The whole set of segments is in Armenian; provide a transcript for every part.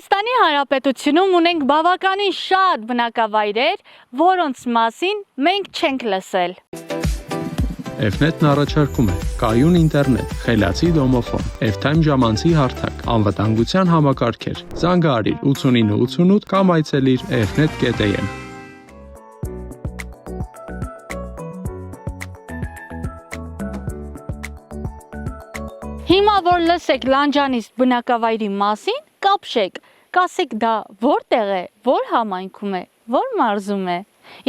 Հայաստանի Հանրապետությունում ունենք բավականին շատ բնակավայրեր, որոնց մասին մենք չենք լսել։ F-net-ն առաջարկում է կայուն ինտերնետ, խելացի դոմոֆոն, F-time ժամանցի հարթակ, անվտանգության համակարգեր։ Զանգահարիր 8988 կամ այցելիր fnet.am։ Հիմա որ լսեք Լանջանիստ բնակավայրի մասին, կապշեք, կասեք դա որտեղ է, որ համայնքում է, որ մարզում է։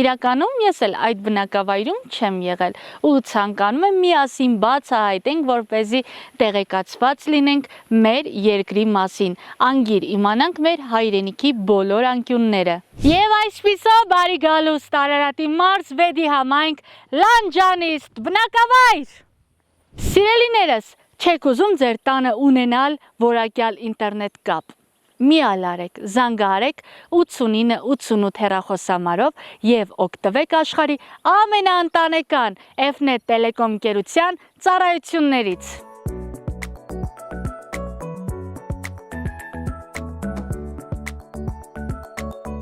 Իրականում ես էլ այդ բնակավայրում չեմ եղել ու ցանկանում եմ միասին բացահայտենք, որպեսզի տեղեկացված լինենք մեր երկրի մասին, անգիր իմանանք մեր հայրենիքի բոլոր անկյունները։ Եվ այսպիսով բարի գալուստ Արարատի մարզ 6-ի համայնք Լանջանիստ բնակավայր։ Սիրելիներս, չեք ուզում ձեր տանը ունենալ որակյալ ինտերնետ կապ։ Մի ալարեք, զանգահարեք 8988 հեռախոսամարով և օգտվեք աշխարհի ամենաընտանեկան F-net Telecom ընկերության ծառայություններից։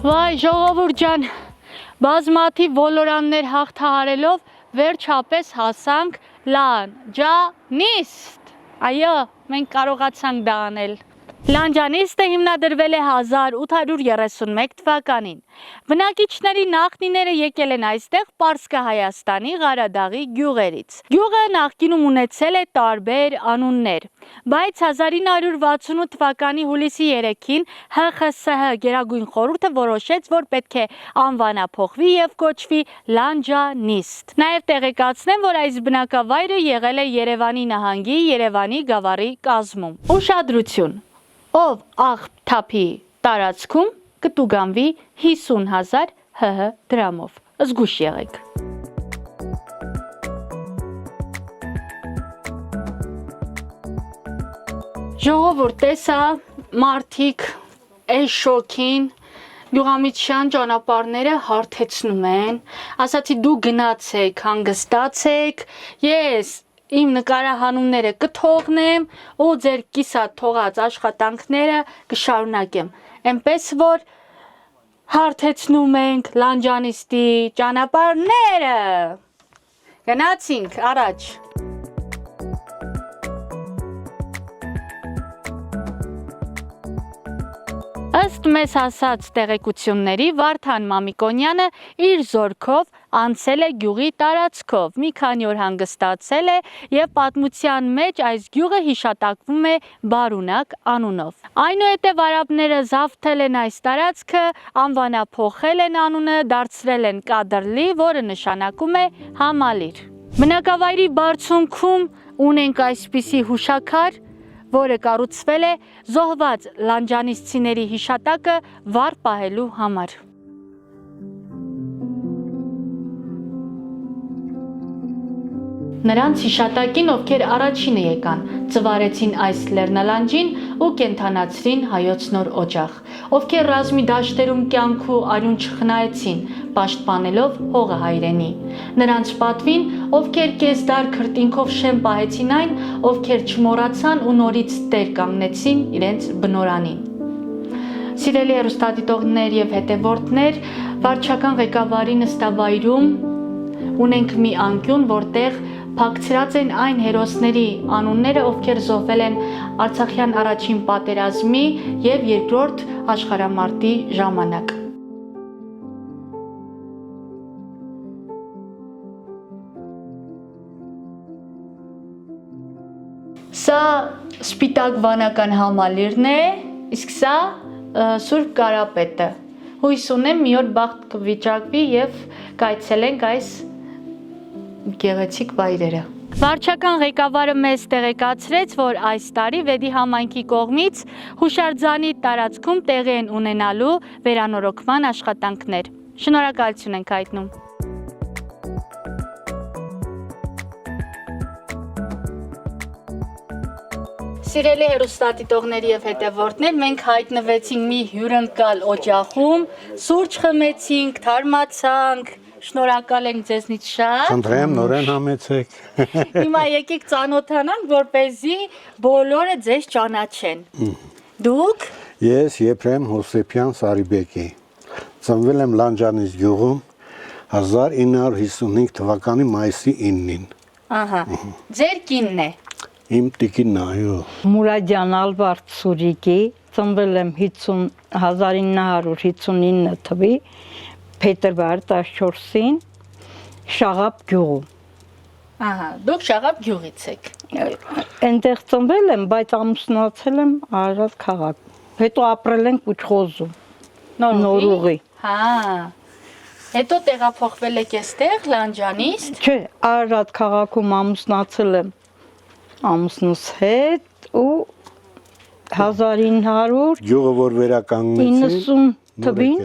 Վայ ժողովուրդ ջան, բազմաթիվ ոլորաններ հաղթահարելով վերջապես հասանք Լանջանիստ։ Այո, մենք կարողացանք դա անել։ Լանջանիստը հիմնադրվել է 1831 թվականին։ Բնակիչների նախնիները եկել են այստեղ Պարսկահայաստանի Ղարադաղի գյուղերից։ Գյուղը նախկինում ունեցել է տարբեր անուններ, բայց 1968 թվականի հուլիսի 3-ին ՀԽՍՀ Գերագույն խորհուրդը որոշեց, որ պետք է անվանափոխվի եւ կոչվի Լանջանիստ։ Նաեւ տեղեկացնեմ, որ այս բնակավայրը եղել է Երևանի նահանգի Երևանի գավառի կազմում։ Ուշադրություն։ Ով աղբթափի տարածքում կտուգանվի 50,000 ՀՀ դրամով։ Զգույշ եղեք։ Ժողովուրդ, տեսա մարդիկ այս շոքին Գյուղամիջյան ճանապարհները հարթեցնում են, ասացի դու գնացեք, հանգստացեք, ես իմ նկարահանումները կթողնեմ ու ձեր կիսատ թողած աշխատանքները կշարունակեմ։ Էնպես որ հարթեցնում ենք Լանջանիստի ճանապարհները։ Գնացինք առաջ։ Ըստ մեզ հասած տեղեկությունների Վարդան Մամիկոնյանը իր զորքով անցել է գյուղի տարածքով, մի քանի օր հանգստացել է եւ պատմության մեջ այս գյուղը հիշատակվում է Բարունակ անունով։ Այնուհետև արաբները զավթել են այս տարածքը, անվանափոխել են անունը, դարձրել են Կադրլի, որը նշանակում է համալիր։ Բնակավայրի բարձունքում ունենք այսպիսի հուշաքար, որը կառուցվել է զոհված լանջանիսցիների հիշատակը վառ պահելու համար։ Նրանց հիշատակին, ովքեր առաջինը եկան, ծվարեցին այս լեռնալանջին ու կենդանացրին հայոց նոր օջախ, ովքեր ռազմի դաշտերում կյանք ու արյուն չխնայեցին, պաշտպանելով հողը հայրենի։ Նրանց պատվին, ովքեր կեսդար քրտինքով շեմ պահեցին այն, ովքեր չմոռացան ու նորից տեր կանգնեցին իրենց բնորանին։ Սիրելի հեռուստադիտողներ եւ հետևորդներ, վարչական ղեկավարի նստավայրում ունենք մի անկյուն, որտեղ փակցրած են այն հերոսների անունները, ովքեր զոհվել են Արցախյան առաջին պատերազմի եւ երկրորդ աշխարհամարտի ժամանակ։ Սա սպիտակ վանական համալիրն է, իսկ սա Սուրբ Կարապետը։ Հույս ունեմ մի օր բախտ կվիճակվի եւ կայցելենք այս գեղեցիկ վայրերը։ Վարչական ղեկավարը մեզ տեղեկացրեց, որ այս տարի Վեդի համայնքի կողմից հուշարձանի տարածքում տեղի են ունենալու վերանորոգման աշխատանքներ։ Շնորհակալություն ենք հայտնում։ Սիրելի հեռուստադիտողներ եւ հետևորդներ, մենք հայտնվեցինք մի հյուրընկալ օջախում, սուրճ խմեցինք, թարմացանք, շնորհակալ ենք ձեզնից շատ։ Խնդրեմ, նորեն համեցեք։ Հիմա եկեք ծանոթանանք, որպեսզի բոլորը ձեզ ճանաչեն։ Դուք Ես Եփրեմ Հոսեփյան Սարիբեկի։ Ծնվել եմ Լանջանից գյուղում 1955 թվականի մայիսի 9-ին։ Ահա։ Ձեր կինն է։ Իմ տիկինն այո։ Մուրադյան Ալբարդ Սուրիկի, ծնվել եմ 1959 թվի փետրվար 14-ին Շաղապ գյուղում։ Ահա, դուք Շաղապ գյուղից եք։ Այնտեղ ծնվել եմ, բայց ամուսնացել եմ Արարատ քաղաք։ Հետո ապրել ենք Ուչխոզում։ Նորուղի։ Հա։ Հետո տեղափոխվել եք այստեղ Լանջանից։ Չէ, Արարատ քաղաքում ամուսնացել եմ ամուսնուս հետ ու 1990 Գյուղը որ վերականգնեցին, թվին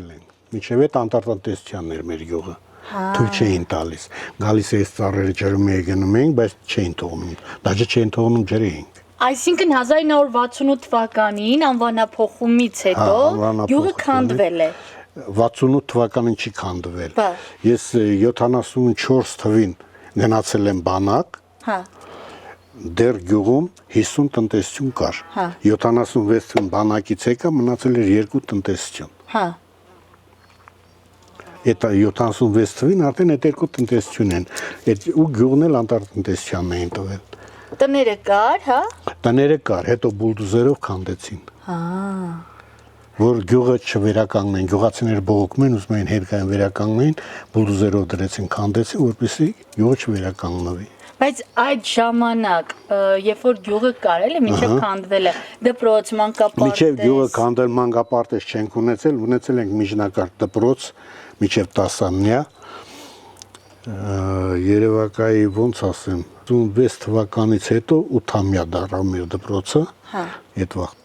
միջև այդ անտարտանտեսչյանն էր մեր գյուղը։ Թույլ չէին տալիս։ Գալիս էս ծառերը ջրում եկնում էինք, բայց չէին թողնում։ Դաժե չէին թողնում ջրեինք։ Այսինքն 1968 թվականին անվանափոխումից հետո գյուղը քանդվել է։ 68 թվականին չի քանդվել։ Բա։ Ես 74 թվին գնացել եմ բանակ։ Հա։ Դեռ գյուղում 50 տնտեսություն կար։ Հա։ 76 թվին բանակից եկա, մնացել էր 2 տնտեսություն։ Հա։ Այդ 76 թվին արդեն այդ 2 տնտեսություն են։ Այդ ու գյուղն էլ անտարտնտեսչյանն էին տվել։ Տները կար, հա։ Տները կար, հետո բուլդոզերով քանդեցին։ Հա։ Որ գյուղը չվերականգնեն, գյուղացիները բողոքում են, ուզում էին հետքային վերականգնեին, բուլդոզերով դրեցին, քանդեցին, որպեսզի գյուղը չվերականգնվի։ Բայց այդ ժամանակ, երբ որ գյուղը կար, էլի, մինչև քանդվել է, դպրոց, մանկապարտեզ։ Մինչև գյուղը քանդել մանկապարտեզ չենք ունեցել ենք միջնակարգ դպրոց, մինչև 10-ամյա։ Երևակայի ոնց ասեմ, 86 թվականից հետո 8-ամյա դառավ մեր դպրոցը։ Հա։ Այդ վաղտ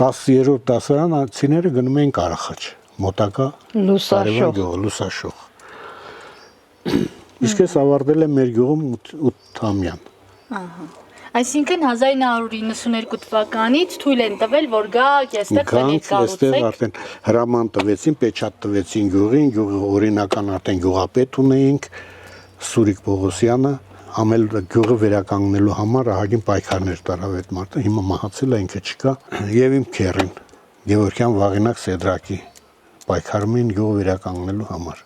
10-րդ դասարանցիները գնում էին Կարախաչ, մոտակա Լուսաշող։ Իսկ ես ավարտել եմ մեր գյուղում 8-ամյան։ Ահա։ Այսինքն 1992 թվականից թույլ են տվել, որ գաք այստեղ այստեղ ներկառուցեք։ արդեն հրաման տվեցին, պեչատ տվեցին գյուղին, գյուղի օրինական արդեն գյուղապետ ունեինք, Սուրիկ Պողոսյանը, ամել գյուղը վերականգնելու համար ահագին պայքարներ տարավ այդ մարդը, հիմա մահացել է, ինքը չկա, եւ իմ քեռին, Գևորգյան Վաղինակ Սեդրակի, պայքարում էին գյուղը վերականգնելու համար։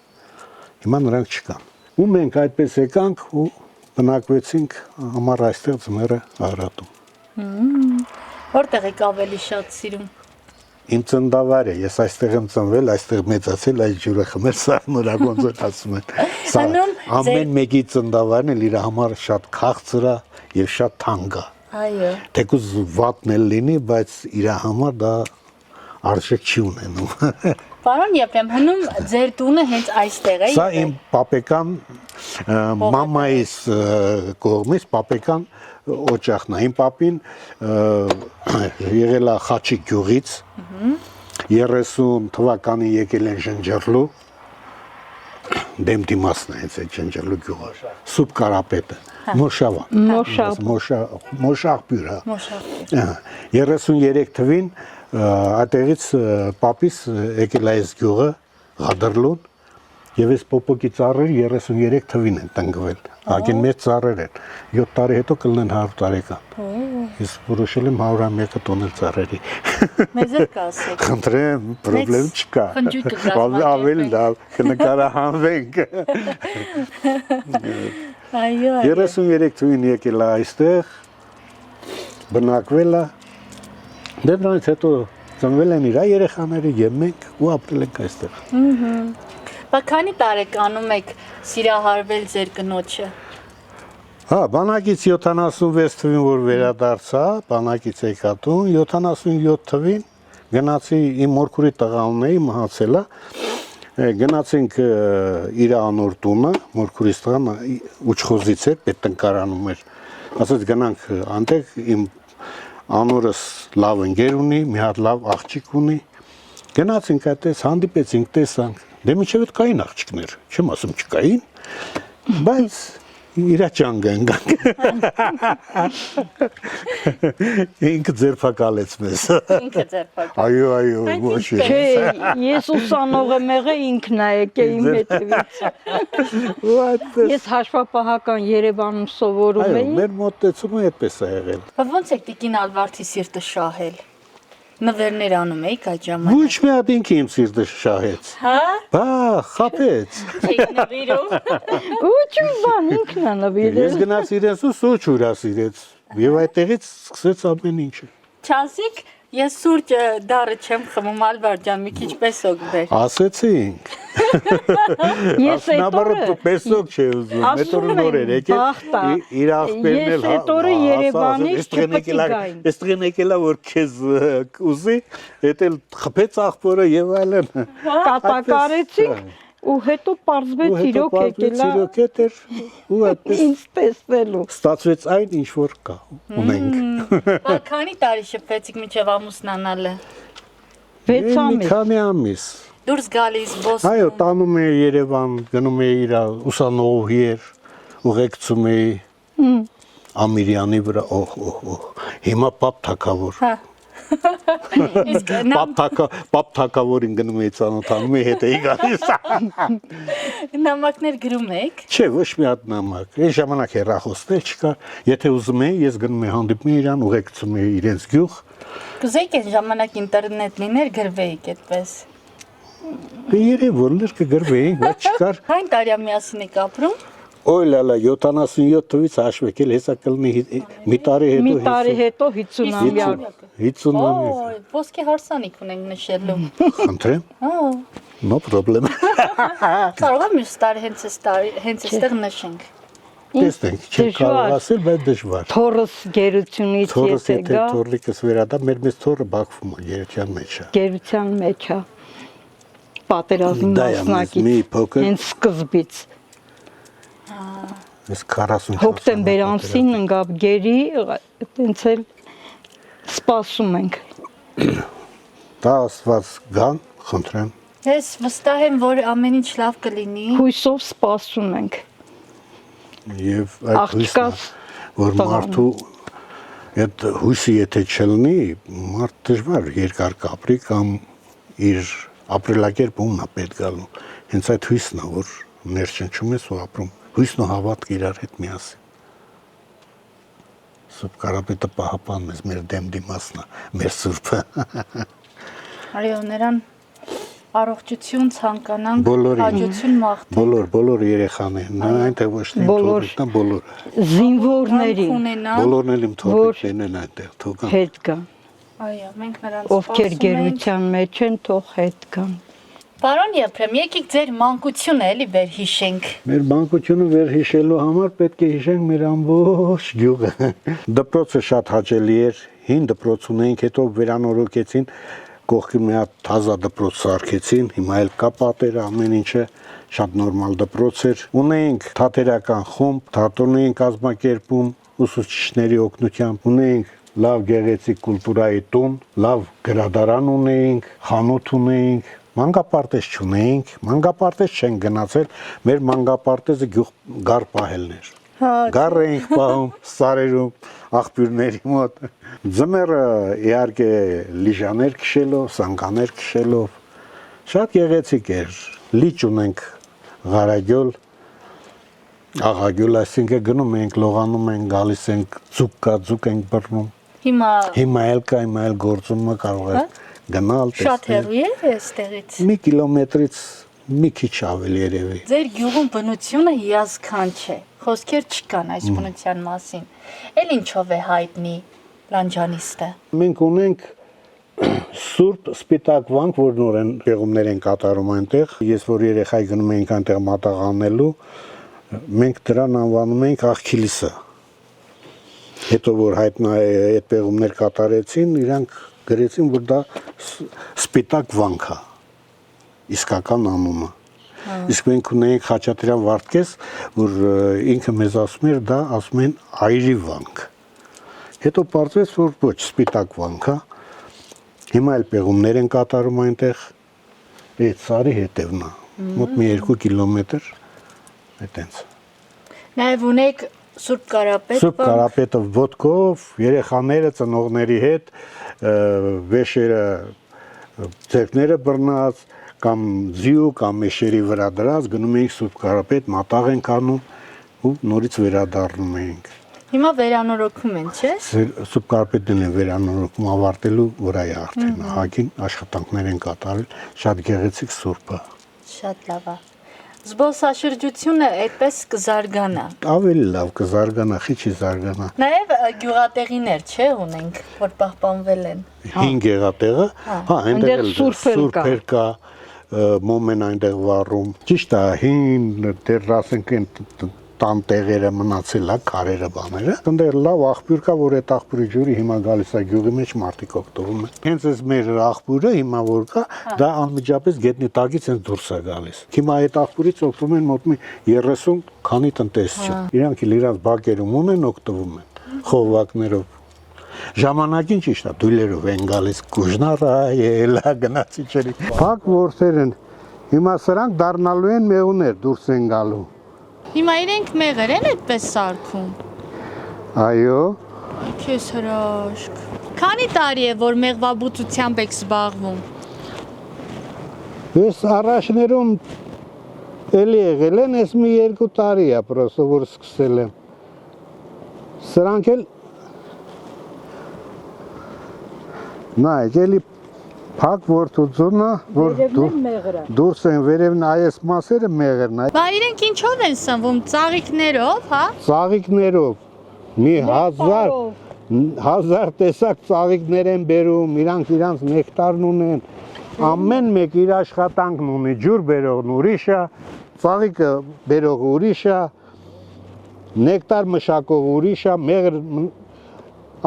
Հիմա նրանք չկան։ Ու մենք այդպես եկանք ու բնակվեցինք համար այստեղ ձմեռը Արարատում։ Որտեղ եք ավելի շատ սիրում։ Իմ ծննդավայրը, ես այստեղ եմ ծնվել, այստեղ մեծացել, այս ջուրը խմել, սա նորագոն ձեր ասում են։ Սա ամեն մեկի ծննդավայրն էլ իր համար շատ քաղցր է եւ շատ թանկ է։ Այո։ Թեկուզ վատն էլ լինի, բայց իր համար դա արժեք չի ունենում։ Պարոն Եփրեմ, հնում ձեր տունը հենց այստեղ է։ Սա իմ պապեկան մամայիս կողմից պապեկան օջախն է։ Իմ պապին եղել է Խաչիկ գյուղից, 30 թվականին եկել են Շնջռլու, դեմ դիմացն է հենց այդ Շնջռլու գյուղը, Սուրբ Կարապետը, Մոշավա, Մոշախբյուր, հա։ 33 թվին այդտեղից պապիս եկել է այս գյուղը Ղադրլուն եւ այս պոպոկի ծառերը 33 թվին են տնկվել։ Ագին մեծ ծառեր են։ 7 տարի հետո կլինեն 100 տարեկան։ Ես որոշել եմ 100-ամյակը տոնել ծառերի։ Մեզ էլ կասեք։ Խնդրեմ, պրոբլեմ չկա։ Խնջույքը կազմակերպենք։ Ավելի լավ, կնկարահանվենք։ Այո։ 33 թվին եկել է այստեղ, բնակվել է։ Դե դրանից հետո ծնվել են իր երեխաները եւ մենք ու ապրել ենք այստեղ։ Բա քանի տարեկանում եք սիրահարվել ձեր կնոջը։ Հա, բանակից 76 թվին որ վերադարձա, բանակից եկա տուն, 77 թվին գնացի իմ մորքուրի տղան ունեի, մահացել է։ Գնացինք իր անոր տունը, մորքուրիս տղան Ուչխոզից էր, պետտնկարանում էր։ Ասած գնանք անտեղ իմ անորս լավ ընկեր ունի, մի հատ լավ աղջիկ ունի։ Գնացինք այդպես, հանդիպեցինք, տեսանք։ Դե մինչև այդ կային աղջիկներ, չեմ ասում չկային, բայց իրա ճանգ ընկանք։ Ինքը ձերբակալեց մեզ։ Ինքը ձերբակալ։ Այո, ոչ է։ Չէ, ես ուսանող եմ եղել, ինքն է եկել իմ հետևից։ Ես հաշվապահական Երևանում սովորում Այո, էի։ մեր մոտեցումը այդպես է եղել։ Բա ո՞նց եք տիկին Ալվարդի սիրտը շահել։ Նվերներ անում եք այդ ժամանակ։ Ոչ մի հատ ինքը իմ սիրտը շահեց։ Հա։ Բա, խափեց։ Չեք նվիրում։ Ոչ բան ինքն է նվիրել։ Ես գնացի իրենց ու սուրճ հյուրասիրեց։ Եվ այդտեղից սկսեց ամեն ինչը։ Չասիկ, ես սուրճ դառը չեմ խմում, Ալվարդյան, մի քիչ պեսոկ բեր։ Ասեցինք։ Ես այդ օրը պեսոկ չէ ուզում, այդ օրը նոր էր եկել։ Իր աղբերն էլ Ես այդ օրը Երևանից չպետք է գային։ Այստեղ եկելա որ քեզ ուզի, էդ էլ խփեց աղբորը եւ այլն։ Կատակարեցինք ու հետո պարզվեց իրոք եկելա իրոք էր ու այդպես ինձ տեսնելու։ ստացվեց այն ինչ որ կա ունենք։ Բա քանի տարի շփվեցիք մինչև ամուսնանալը։ 6 Մի ամիս։ քանի ամիս։ Դուրս գալիս Բոսton։ Այո, տանում էի Երևան, գնում էի իր ուսանողի էր, ուղեկցում էի Ամիրյանի վրա, հիմա պապ թակավոր։ Հա։ Իսկ Պապ թակավորին գնում էի ծանոթանում էի հետ էի գալիս։ նամակներ գրում եք։ Չէ, ոչ մի հատ նամակ։ Այն ժամանակ հեռախոսներ չկար։ Եթե ուզում էի, ես գնում էի հանդիպում էի իրան, ուղեկցում էի իրենց գյուղ։ Կուզեիք այն ժամանակ ինտերնետ լիներ, գրվեիք այդպես։ Երևի որ լեր կգրվեինք, բայց չկար։ Քանի տարի միասին եք ապրում։ Օй լալա 77 թվից հաշվեկել հեսա կլնի մի տարի հետո Մի տարի հետո 50-ամյակ։ 50-ամյակ։ Օй, ոսկե հարսանիք ունենք նշելու։ Խնդրեմ։ Հա։ No problem։ Կարող եմ մյուս տարի հենց այստեղ նշենք։ Տեսնենք, չի կարող Դժվար։ ասել, բայց դժվար։ Թորս գերությունից Թորս եթե եթե գա, թորլիկս վերադա, մեր թորը բախվում է երեքյան մեջ է։ գերության մեջ է։ Պատերազմի Դա է մեզ մի մասնակից։ փոքր Հենց սկզբից։ Ես 44 Հոկտեմբեր ամսին ընկավ գերի, այտենց էլ սպասում ենք։ Դա ասված գան, խնդրեմ։ Ես վստահ եմ, որ ամեն ինչ լավ կլինի։ Հույսով սպասում ենք։ Եվ այդ հույսն է, Աղջկաս որ մարդու այդ հույսը եթե չլինի, մարդ դժվար երկար կապրի կամ իր ապրելակերպը ումն է պետք գալու։ Հենց այդ հույսն է, որ ներշնչում ես ու ապրում։ Հույսն ու հավատքը իրար հետ միասին։ Սուրբ Կարապետը պահապանն է, մեր դեմ դիմացն է, մեր սուրբը։ Արիո նրան առողջություն ցանկանանք, Բոլորին։ հաջություն մաղթենք։ Բոլոր երեխաներն, այնտեղ ոչ թե Բոլոր։ թողնան, բոլորը։ զինվորների ունենան։ Բոլորն էլ իմ Որ- թողնեն են այնտեղ, թողան։ հետ գան։ Այո, մենք նրանց Ովքեր սպասում ենք։ գերության մեջ են, թող հետ գան։ Պարոն Եփրեմ, եկեք ձեր մանկությունը էլի վեր հիշենք։ Մեր բանկությունը վերհիշելու համար պետք է հիշենք մեր ամբողջ գյուղը։ Դպրոցը շատ հաճելի էր, հին դպրոց ունեինք, հետո վերանորոգեցին, կողքի մի հատ թազա դպրոց սարքեցին, հիմա էլ կա պատերը, ամեն ինչը շատ նորմալ դպրոց էր։ Ունեինք թատերական խումբ, թատրոն էինք կազմակերպում ուսուցիչների օգնությամբ, ունեինք լավ գեղեցիկ կուլտուրայի տուն, լավ գրադարան ունեինք, խանութ ունեինք, մանկապարտեզ չունեինք, մանկապարտեզ չեն գնացել, մեր մանկապարտեզը գյուղ գար պահելն էր։ Գար էինք պահում սարերում, աղբյուրների մոտ։ Ձմեռը իհարկե լիժաներ քշելով, սանկաներ քշելով, շատ գեղեցիկ էր։ Լիճ ունենք Ղարագյուլ, Աղագյուլ, այսինքն գնում ենք, լողանում ենք, գալիս ենք, ձուկ կա, ձուկ ենք բռնում։ Հիմա էլ կա, հիմա էլ գործում է, կարող է գնալ, Շատ տեսնել։ հեռու է այստեղից։ Մի կիլոմետրից մի քիչ ավել երևի։ Ձեր գյուղում բնությունը հիասքանչ է։ Խոսքեր չկան այս բնության մասին։ Էլ ինչով է հայտնի Լանջանիստը։ Մենք ունենք Սուրբ Սպիտակ վանք, որ նորեն պեղումներ են կատարում այնտեղ։ Ես որ երեխայի գնում էինք այնտեղ մատաղանելու, մենք դրան անվանում էինք Աղքիլիսը։ Հետո որ այդ պեղումներ կատարեցին, իրանք գրեցին, որ դա Սպիտակ վանք է։ Իսկական անունը։ Իսկ մենք ունեինք Խաչատրյան Վարդգես, որ ինքը մեզ ասում էր, դա ասում են Այրի վանք։ Հետո պարզվեց, որ ոչ Սպիտակ վանք է։ Հիմա էլ պեղումներ են կատարում այնտեղ, այդ սարի հետևն է, մոտ մի 2 կիլոմետր, այդտենց։ Նաև ունեք Սուրբ Կարապետ։ Սուրբ Կարապետը ոտքով, երեխաները ծնողների հետ, վեշերը, ձեռքները բռնած, կամ ձյու, կամ մեշերի վրա դրած, գնում էինք Սուրբ Կարապետ, մատաղ ենք անում ու նորից վերադառնում էինք։ Հիմա վերանորոգում են, չէ՞։ Սուպկարպետն են վերանորոգում ավարտելու վրա է արդեն հագին աշխատանքներ են կատարել, շատ գեղեցիկ սուրբ է։ Շատ լավ է։ Զբոսաշրջությունը այդպես կզարգանա։ Ավելի լավ կզարգանա, քիչ զարգանա։ Նաև գյուղատեղիներ, չէ՞, ունենք, որ պահպանվել են։ 5 եղատեղը, հա, այնտեղ էլ սուրբեր կա։ մոմեն այնտեղ վառում։ Ճիշտ է, հին դեռ ասենք այն տան տեղերը մնացել է, քարերը բաները։ Այնտեղ լավ աղբյուր կա, որ այդ աղբյուրի ջուրի հիմա գալիս է գյուղի մեջ մարդիկ օգտվում են։ Հենց այս մեր աղբյուրը հիմա որ կա, դա անմիջապես գետնի տակից են դուրս է գալիս։ Հիմա այդ աղբյուրից օգտվում են մոտ մի 30 քանի տնտեսություն։ Իրանք էլ իրաց բակերում ունեն, օգտվում են խողովակներով։ Ժամանակին ճիշտ է, դույլերով են գալիս կուժնարա, ելա գնացի չերի։ Փակ ворթեր են։ Հիմա սրանք դառնալու են մեղուներ, դուրս են գալու։ Հիմա իրենք մեղր են այդպես սարքում։ Այո։ Քեզ հրաշք։ Քանի տարի է, որ մեղվաբուծությամբ եք զբաղվում։ Ես առաջներում էլի եղել են, ես մի 2 տարի է պրոստը, որ սկսել եմ։ Սրանք էլ նայեք, էլի փակ ворթուձունը, որ դուրս են վերևն այս մասերը մեղրն է։ Բա իրենք ինչով են սնվում, ծաղիկներով, հա։ Ծաղիկներով մի 1000 տեսակ ծաղիկներ են բերում, իրանց նեկտարն ունեն, ամեն մեկ իր աշխատանքն ունի, ջուր բերողն ուրիշ է, ծաղիկը բերողը ուրիշ է, նեկտար մշակող ուրիշ է, մեղր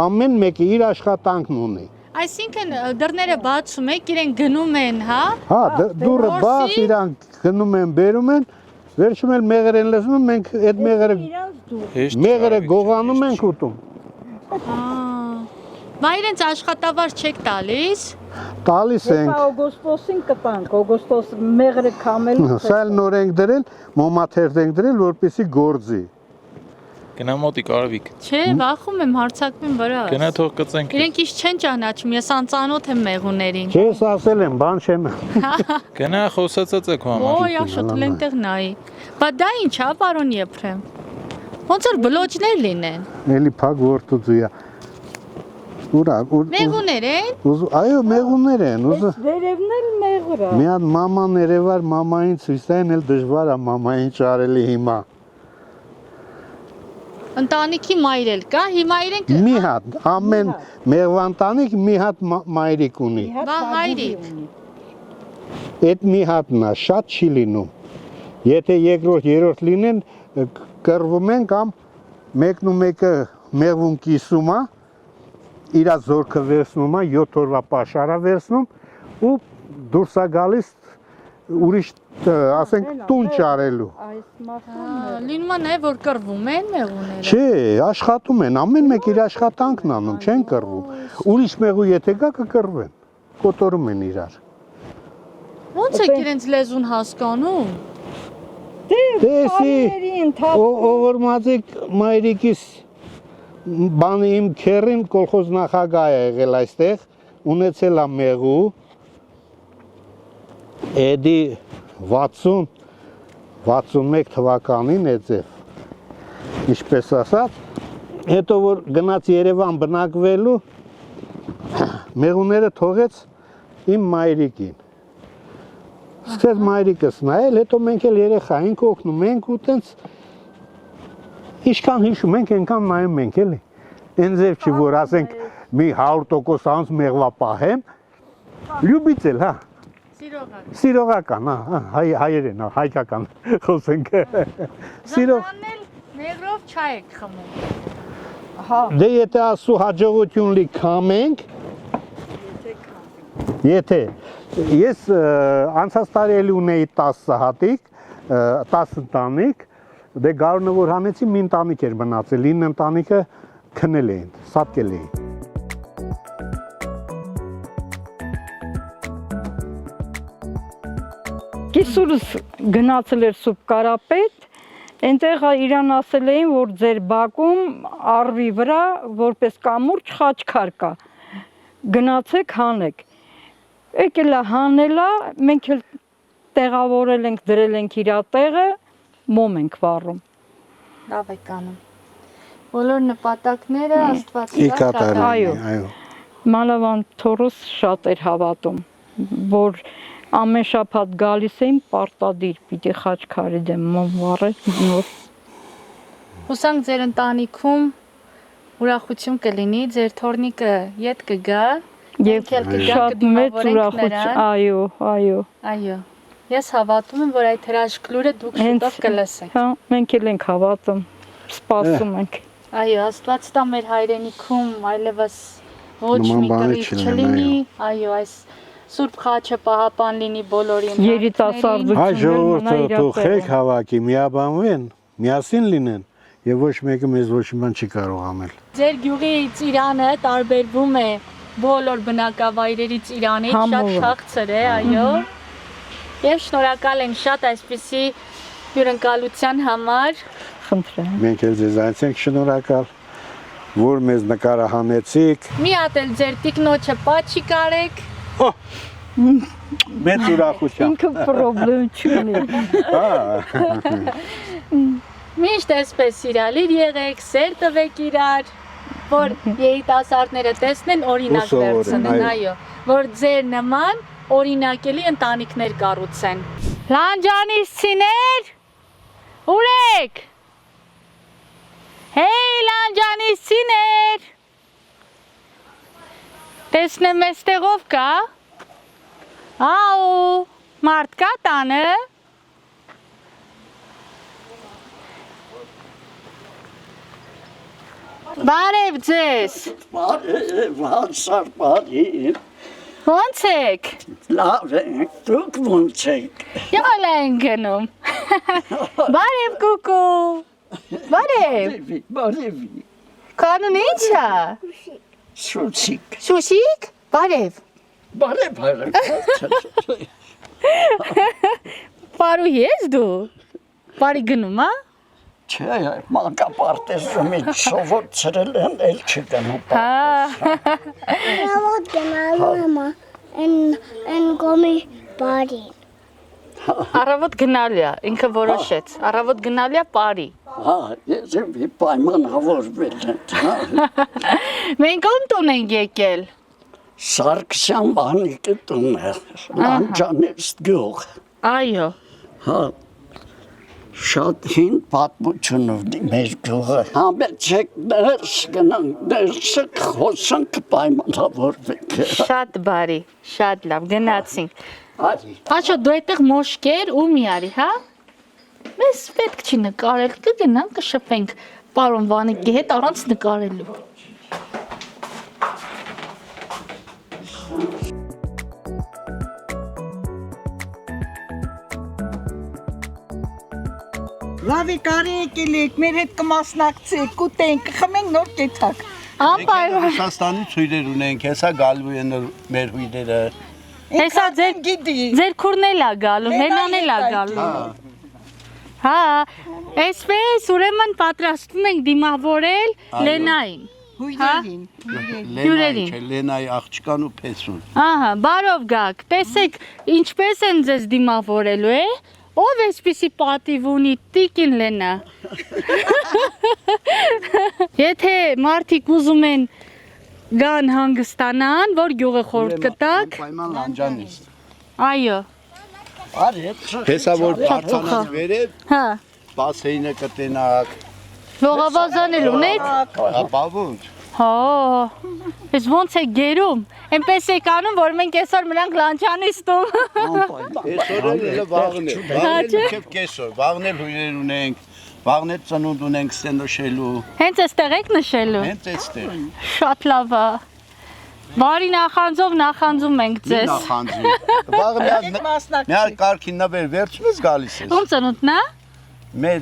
ամեն մեկը իր աշխատանքն ունի։ Այսինքն դռները բացում եք, իրենք գնում են, հա։ Հա, դուռը բաց, իրանք գնում են, բերում են, վերջում էլ մեղր են լցնում, մենք այդ մեղրը գողանում ենք ուտում։ Բա իրենց աշխատավարձ չեք տալիս։ Տալիս ենք։ Օգոստոսին կտանք, օգոստոս մեղրը քամելու։ Սա էլ նոր ենք դրել, մոմաթերթ ենք դրել, որպեսզի գործի։ Գնա մոտիկ Արևիկ։ Չէ, վախում եմ հարցակվին վրա։ Գնա թող կծենք։ Իրենք ինչ չեն ճանաչում, ես անծանոթ եմ մեղուներին։ Չես ասել եմ, բան չեմ։ Գնա խոսացած եք համար։ Օ, աշոտ լենտեղ նայի։ Բա դա ինչ է, պարոն Եփրեմ։ Ոնց որ բլոճներ լինեն։ Էլի փակ ворթուձույա։ Ուրա, Մեղուներ են։ Այո, մեղուներ են, ուզը։ Վերևն էլ մեղր է։ Մի հատ մաման երևար մամային ցույց տային, էլ դժվար է մամային ճարելի հիմա։ Ընտանիքի մայր էլ կա, հիմա իրենք Մի հատ, ամեն մեղվանտանիք մի հատ մայրիկ ունի։ բա հայրիկ։ Այդ մի հատն է, շատ չի լինում։ Եթե երկրորդ, երրորդ լինեն, կռվում են կամ մեկն ու մեկը մեղվում կիսում է, իր զորքը վերցնում է, 7 օրվա պաշարա վերցնում ու դուրս է գալիս ուրիշ, ասենք, տուն ճարելու։ Լինում է նաև որ կռվում են մեղուները։ Չէ, աշխատում են, ամեն մեկ իր աշխատանքն անում, չեն կռվում։ Ուրիշ մեղու եթե գա կկռվեն, կոտորում են իրար։ Ոնց եք իրենց լեզուն հասկանում։ Տեսի, ողորմածիկ մայրիկիս բանի իմ քերին կոլխոզ նախագահ է եղել այստեղ, ունեցել է մեղու, էդի 60-61 թվականին է ձև, ինչպես ասած, հետո որ գնաց Երևան բնակվելու, մեղուները թողեց իմ մայրիկին։ Սկսեց մայրիկս նայել, հետո մենք էլ երեխա ենք օգնում ենք ու տենց ինչքան հիշում ենք, այնքան նայում ենք էլի։ Այն ձև չի, որ ասենք մի 100% անց մեղվա պահեմ, լյուբիցել, հա։ Սիրողական, հա, հայերեն, հայկական խոսենք։ Զանանել մեղրով չայ եք խմում։ Դե եթե ասու հաջողություն լի քամենք, եթե ես անցած տարի էլի ունեի 10 հատիկ, 10 ընտանիք, դե գարունը որ հանեցի մի ընտանիք էր մնացել, 9 ընտանիքը քնել էին, սատկել էին։ Կիսուրս գնացել էր Սուրբ Կարապետ, այնտեղ իրան ասել էին, որ ձեր բակում առվի վրա որպես կամուրջ խաչքար կա, գնացեք հանեք։ Եկել է հանելա, մենք էլ տեղավորել ենք, դրել ենք իր տեղը, մոմ ենք վառում։ Լավ եք անում։ Բոլոր նպատակները Աստված Ի կատարին, Այո։ այո։ Մանավանդ Թորոս շատ էր հավատում, որ ամեն շաբաթ գալիս էին պարտադիր պիտի խաչքարի դեմ մոմվառել նոր։ Հուսանք ձեր ընտանիքում ուրախություն կլինի, ձեր թորնիկը ետ կգա, Եվ Մենք էլ շատ մեծ ուրախություն, այո, այո։ այո։ Ես հավատում եմ, որ այդ հրաշքլուրը դուք շուտով կլսեք։ Հա, մենք էլ ենք հավատում, սպասում ենք։ Այո, Աստված տա մեր հայրենիքում այլևս ոչ Նման մի բաներ կռիվ չլինեն, չլինի, այո, այս Սուրբ խաչը պահապան լինի բոլորի Երիտասարդություն Հայ ժողովուրդը թող խեք հավաքի, միաբանվեն, միասին լինեն եւ ոչ մեկը մեզ ոչ մի բան չի կարող անել։ Ձեր գյուղի ծիրանը տարբերվում է բոլոր բնակավայրերից Իրանից, շատ Համով։ քաղցր է, այո։ Եվ շնորհակալ ենք շատ այսպիսի հյուրընկալության համար։ Խնդրեմ։ Մենք էլ ձեզ այնցենք շնորհակալ, որ մեզ նկարահանեցիք։ Մի հատ էլ ձեր տիկնոջը պաչի կարեք։ Մեծ ուրախությամբ։ Ինքը պրոբլեմ չունի։ Հա, Միշտ այսպես իրալիր եղեք, սեր տվեք իրար, որ երիտասարդները տեսնեն, օրինակ Ու սովորեն, վերցնեն, այո։ այո, որ ձեր նման օրինակելի ընտանիքներ կառուցեն։ Լանջանիսցիներ, ուր եք։ Հեյ լանջանիսցիներ։ Տեսնեմ այստեղով կա։ Աու, մարդ կա տանը։ Բարև ձեզ։ Վանսարպարի, Ո՞նց եք։ լավ ենք, դուք ոնց եք, Յոլ են գնում։ Բարև կուկու։ Բարև։ բարևի, Կանուն ի՞նչ է։ սուսիկ, Շուշիկ։ Բարև։ բարև, Պարու ես դու։ Բարի գնում, հա։ չէ, մանկապարտեզում իչ սովորցրել են, էլ չգնում, Հա։ What ganalı ama en komi bari. Առավոտ գնալու է, ինքը որոշեց։ Առավոտ գնալու է Պարի։ հա, ես մի պայմանավորվել են, հա, Մենք ում տուն ենք եկել։ Սարգսյան բանիկը տուն է, լանջանեստ գյուղ, Այո։ հա, շատ հին պատմություն ունի մեր գյուղը, համեցեք ներս գնանք, ներսը խոսանք պայմանավորվենք, Շատ բարի, շատ լավ, գնացինք։ արի, Աշո դու այդտեղ մոշկեր ու մի արի, հա։ Մեզ պետք չի նկարել, կգնանք կշփենք պարոն Վանիկի հետ առանց նկարելու։ Լավի կարի եկել եք, մեր հետ կմասնակցեք, կուտենք, կխմենք նոր կեթակ։ Անպայման։ Ռուսաստանի ցույցեր ունենք, հեսա գալու են մեր հույրերը։ Հեսա ձեր գիտի։ ձեր քուրն էլ է գալու, հենան էլ է գալու։ Հա, այսպես ուրեմն պատրաստվում ենք դիմավորել Լենային։ Հույրերին։ Հյուրերին։ Չէ, Լենայի աղջկան ու Փեսուն։ Ահա, բարով գաք։ Տեսեք, ինչպես են ձեզ դիմավորելու, է։ Ով էսպիսի պատիվ ունի տիկին Լենա։ Եթե մարդիկ ուզում են գան հանգստանան, որ գյուղը խորտ կտակ, Պայման լանջանից։ այո, արի, Հեսա որ բարձանած վերև, հա, բասեինը կտենակ, լողավազան էլ ունեք։ ապավունջ։ Հա, ես ոնց է գերում, այնպես եք անում, որ մենք այսօր մրանք լանջանիստում։ Այսօր էլ վաղն է, վաղն էլ քեվ կեսօր, վաղն էլ հույրեր ունենք, վաղն էլ ծնունդ ունենք ստենոշելու, Հենց այստեղ եք նշելու։ հենց այստեղ։ Շատ լավ է։ Բարի նախանձով նախանձում ենք Մի ձեզ։ նախանձի։ Վաղը մի Մասնակցի։ հատ կարքին նվեր վերջնից գալիս ես։ Ում ծնունդն է։ Մեր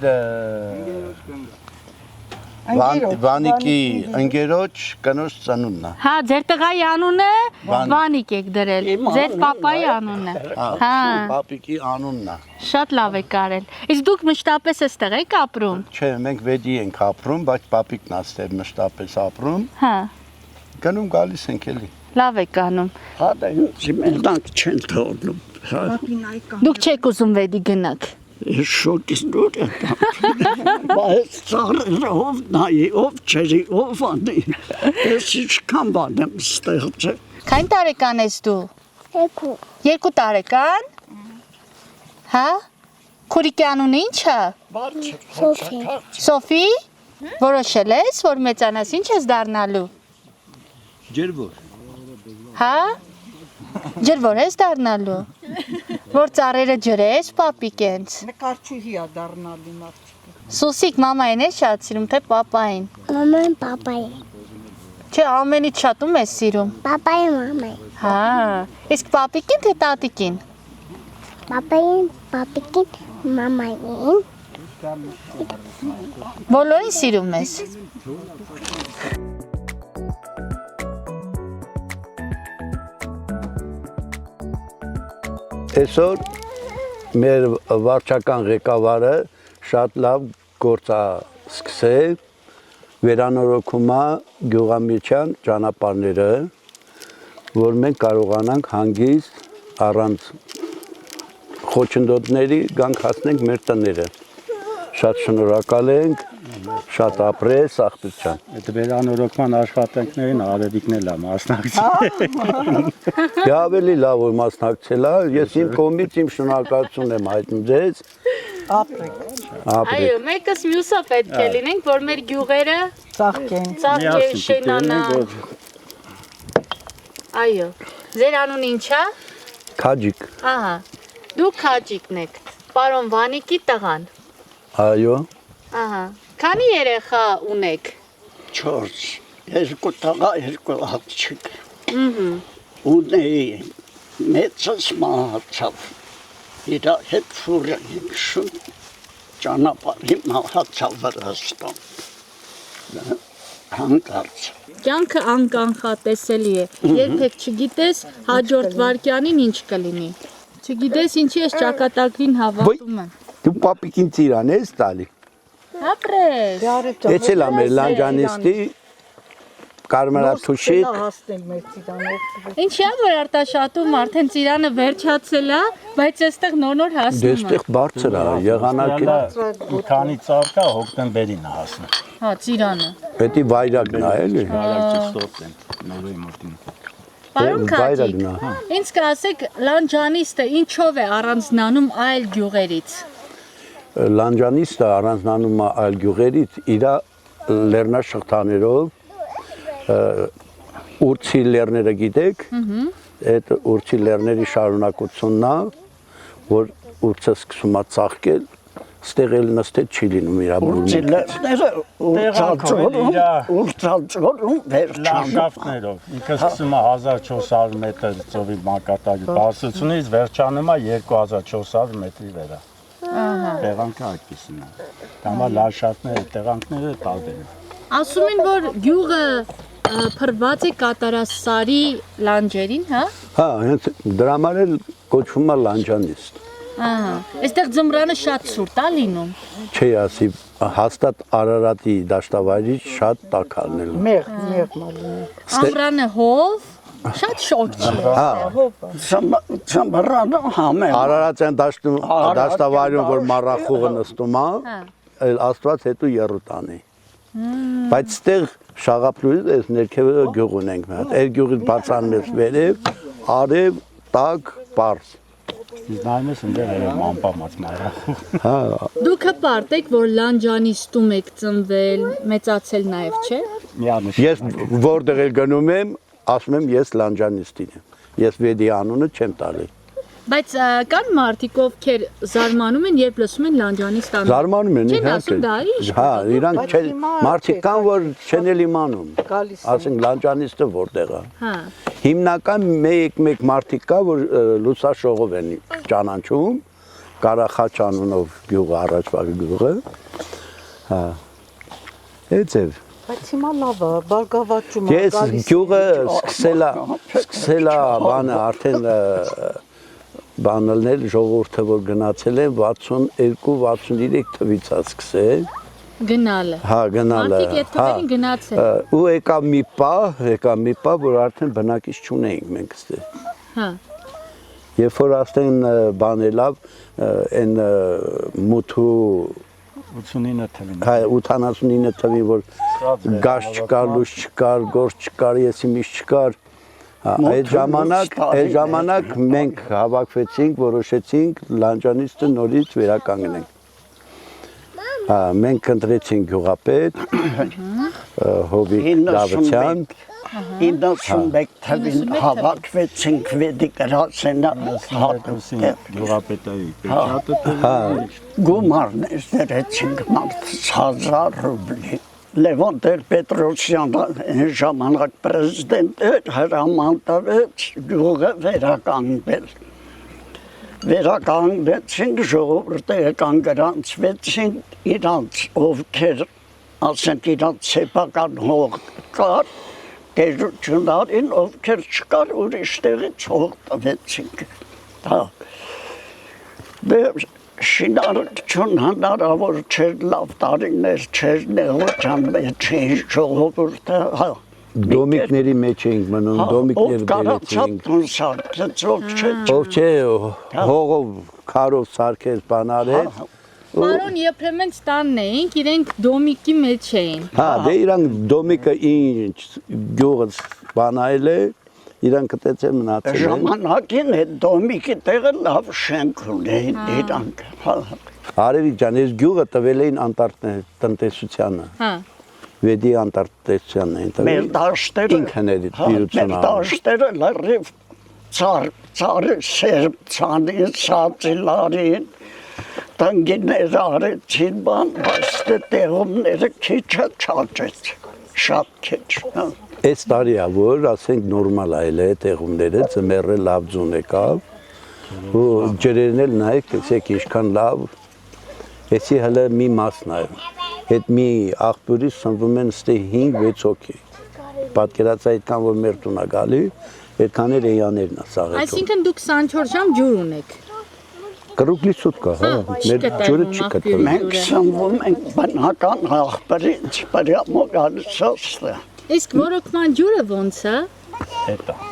Վանիկի ընկերոջ կնոջ ծնունդն է։ Հա, ձեր տղայի անունը Վանիկ։ Վանիկ եք դրել։ Իմ Ձեր անունը պապայի անունը։ Հա, Պապիկի անունն է։ շատ լավ եք արել։ Իսկ դուք մշտապես այստեղ եք ապրում։ Չէ, մենք վեդի ենք ապրում, բայց պապիկն աստեղ մշտապես ապրում։ Հա, Գնում գալիս ենք էլի։ լավ եք անում։ հա դա ինձ մենակ չեն թողնում, հա, Դուք չեք ուզում վեդի գնաք։ Շոկից նոր է բայց ծառերով նայի, ով չերի, ով անի, ես ինչքան բան եմ ստեղծել։ Քանի տարեկան ես դու։ 2 տարեկան։ Հա։ Քուրիկի անունը ի՞նչ է։ Սոֆի։ Սոֆի։ Որոշել ես, որ մեծանաս ինչ ես դառնալու։ Ջերվոր։ Հա։ Ջրվոր ես դառնալու։ Որ ծառերը ջրես, պապիկ ենց։ Նկարչուհի է դառնալու մարդիկ։ Սուսիկ մամային է շատ սիրում, թե պապային։ Մաման պապայի։ Չէ, ամենից շատ ում ես սիրում։ Պապայի մամայի։ Հա, իսկ պապիկին թե տատիկին։ Պապային, պապիկին, մամային։ Բոլորին սիրում ես։ Այսօր մեր վարչական ղեկավարը շատ լավ գործ է սկսել, վերանորոգում է գյուղամիջյան ճանապարհները, որ մենք կարողանանք հանգիստ առանց խոչընդոտների գանք հասնենք մեր տները։ Շատ շնորհակալ ենք, շատ ապրես աղբյուրջան։ Այդ վերանորոգման աշխատանքներին Արևիկն էլ է մասնակցել։ Դե ավելի լավ որ մասնակցել է, ես իմ կողմից իմ շնորհակալություն եմ հայտնում ձեզ։ Ապրեք։ Այո, մեկս մյուսը պետք է լինենք, որ մեր գյուղերը Ծաղկեն։ ծաղկեն, շենանան։ Այո։ Ձեր անունը ի՞նչ է։ Քաջիկ։ Ահա։ Դու քաջիկն եք։ Պարոն Վանիկի տղան։ Այո։ Ահա։ Քանի երեխա ունեք։ 4, 2 տղա, 2 աղջիկ։ Ահա։ Ունեի մեծս մահացավ։ Իր հետ ֆուրը շուն ճանապարհի մահացավ Վրաստան։ Հանկարծ։ Կյանքը անկանխատեսելի է։ Երբեք չգիտես հաջորդ վարքյանին ինչ կլինի։ Չգիտես ինչի ես ճակատագրին հավատում եմ։ Դու պապիկին ծիրան ես տալի։ Ապրես։ Էցել է մեր լանջանիստի կարմրաթուշիկ։ Հասնել մեր ծիրանով։ Ինչի՞ է որ Արտաշատում արդեն ծիրանը վերջացել է, բայց այստեղ նոր հասնում է։ Դեստեղ բարձր է, եղանակի։ Մի քանի ծառ կա հոկտեմբերին հասնում։ Հա, ծիրանը։ Պետք է վայրագն է, էլի։ Հայրակից նորոյի մոտին։ Պարոն Քաջիկ, վայրագն է։ ինձ կասեք լանջանիստը ինչով է առանձնանում այլ գյուղերից։ Լանջանիստը առանձնանում է այլ գյուղերից իր լեռնաշղթաներով, ուրցի լեռները գիտեք, այդ ուրցի լեռների շարունակությունն է, որ ուրցը սկսում է ծաղկել, ստեղ էլ նստել չի լինում իր Ուրցիլերները ուրցալցորում վերջանում։ Լանդշաֆտներով։ Ինքը սկսում է 1400 մետր ծովի մակարդակի բարձրությունից վերջանում է 2400 մետրի վրա։ Տեղանքը այդպեսին է։ Դա լանդշաֆտները, տեղանքները տարբեր են։ Ասում են, որ գյուղը փրված է կատարասարի լանջերին, հա։ Հա, հենց դրա համար էլ կոչվում է լանջանիստ։ Ահա։ Այստեղ ձմռանը շատ սուրտ է լինում։ Չի ասի, հաստատ Արարատի դաշտավայրից շատ տաք ալնել։ Մեղ մալին։ Ամռանը հով, շատ շոգ չի։ Հա, Ծամբարանը համել։ Արարատյան դաշտավայրում, որ մառախուղը նստում է, էլ Աստված հետո եռուտանի։ Բայց ստեղ Շաղապլույից այս ներքևը գյուղ ունենք մի հատ։ Այդ գյուղից բացանում ես վերև, արև, տակ, պարզ։ Նայում ես ընդեղ երևում անպամած մառախուղ։ Հա, Դուք հպարտ եք, որ լանջանիստում եք ծնվել, մեծացել նաև, չէ։ Միանշ։ ես որտեղ էլ գնում եմ, ասում եմ ես լանջանիստին եմ։ Ես վեդի անունը չեմ տալի։ Բայց կան մարդիկ, ովքեր զարմանում են, երբ լսում են լանջանիստ անունը։ Զարմանում են, Չեն ասում դա ի՞նչ։ Հա, իրանք մարդիկ կան, որ չեն էլ իմանում։ Ասենք լանջանիստը որտեղ է։ Հա։ Հիմնական մեկ մարդիկ կա, որ լուսաշողով են ճանաչում, Կարախաչ անունով գյուղը, առաջվա գյուղը։ Հա։ Էցև։ Բայց հիմա լավ է, բարգավաճում է։ Ես գյուղը սկսել է բանը արդեն բանալներ ժողովուրդը որ գնացել են 62-63 թվից է սկսել։ Գնալը։ Հա, գնալը։ Մարդիկ այդ թվերին գնացել։ Ու եկավ մի պահ, որ արդեն բնակիչ չունեինք մենք ստե։ Հա։ Երբ որ ասեն բանելավ, այն մութու 89 թվին։ 89 թվին, որ գաշ չկար, լույս չկար, գործ չկար, եսի միշտ չկար, այդ ժամանակ մենք հավաքվեցինք, որոշեցինք Լանջանիստը նորից վերականգնենք։ Մենք ընտրեցինք գյուղապետ, Հովիկ Դավթյան, 91 թվին հավաքվեցինք վեդի գրասենյակում Գյուղապետայի պечатը գումարներ դրեցինք մարդս 1000 ռուբլի։ Լևոն Տեր-Պետրոսյանը այն ժամանակ պրեզիդենտ էր, հրամանտվեց գյուղը վերականգնել։ Վերականգնեցինք, ժողովուրդը եկան գրանցվեցին իրանց ովքեր, ասենք իրանց սեփական հող կար, գերություններին, ովքեր չկար, ուրիշ տեղից հող տվեցինք։ Շինարարություն հնարավոր չէր, լավ տարիներ չէր, նեղության մեջ էին ժողովուրդը, դոմիկների մեջ էինք մնում, դոմիկներ բերեցինք։ Ով չէ, հողով, քարով սարքեց բանարեց։ Պարոն Եփրեմենց տանն էինք, իրենք դոմիկի մեջ էին։ Հա, դե իրանք դոմիկը ինչ գյուղս բանայել է, իրանք կտեցել մնացել են։ Ժամանակին այդ դոմիկի տեղը լավ շենք ունեին իրանք։ Արևիկ ջան, այս գյուղը տվել էին անտարտնտեսությանը։ Հա։ Վեդի անտարտնտեսությանն էին տվել։ Մեր դաշտերը ինքն էր դիրությունը։ Մեր դաշտերը լրիվ ծառը սերբ ցանին, սածիլարին, տնգիներ արեցին բան, բայց տեղումները քիչը չաճեց, շատ քիչ։ Այս տարի է, որ ասենք նորմալ այլ է տեղումները, ձմեռը լավ ձուն եկավ, ու ջրերն էլ նայեք, տեսեք ինչքան լավ, էսի հələ մի մասն է, այդ մի աղբյուրից սնվում են ստե 5-6 հոգի, պատկերած այդքան, որ մեր տուն է գալի, այդքան էր էյաներն է սաղեցում։ Այսինքն դուք 24 ժամ ջուր ունեք։ Կրուկլի սուտ կա, հա, մեր ջուրը չի կտրում։ Մենք սնվում ենք բնական աղբերից, պրյամո գալիսոստը։ Իսկ ռոռոկման ջուրը ոնց է։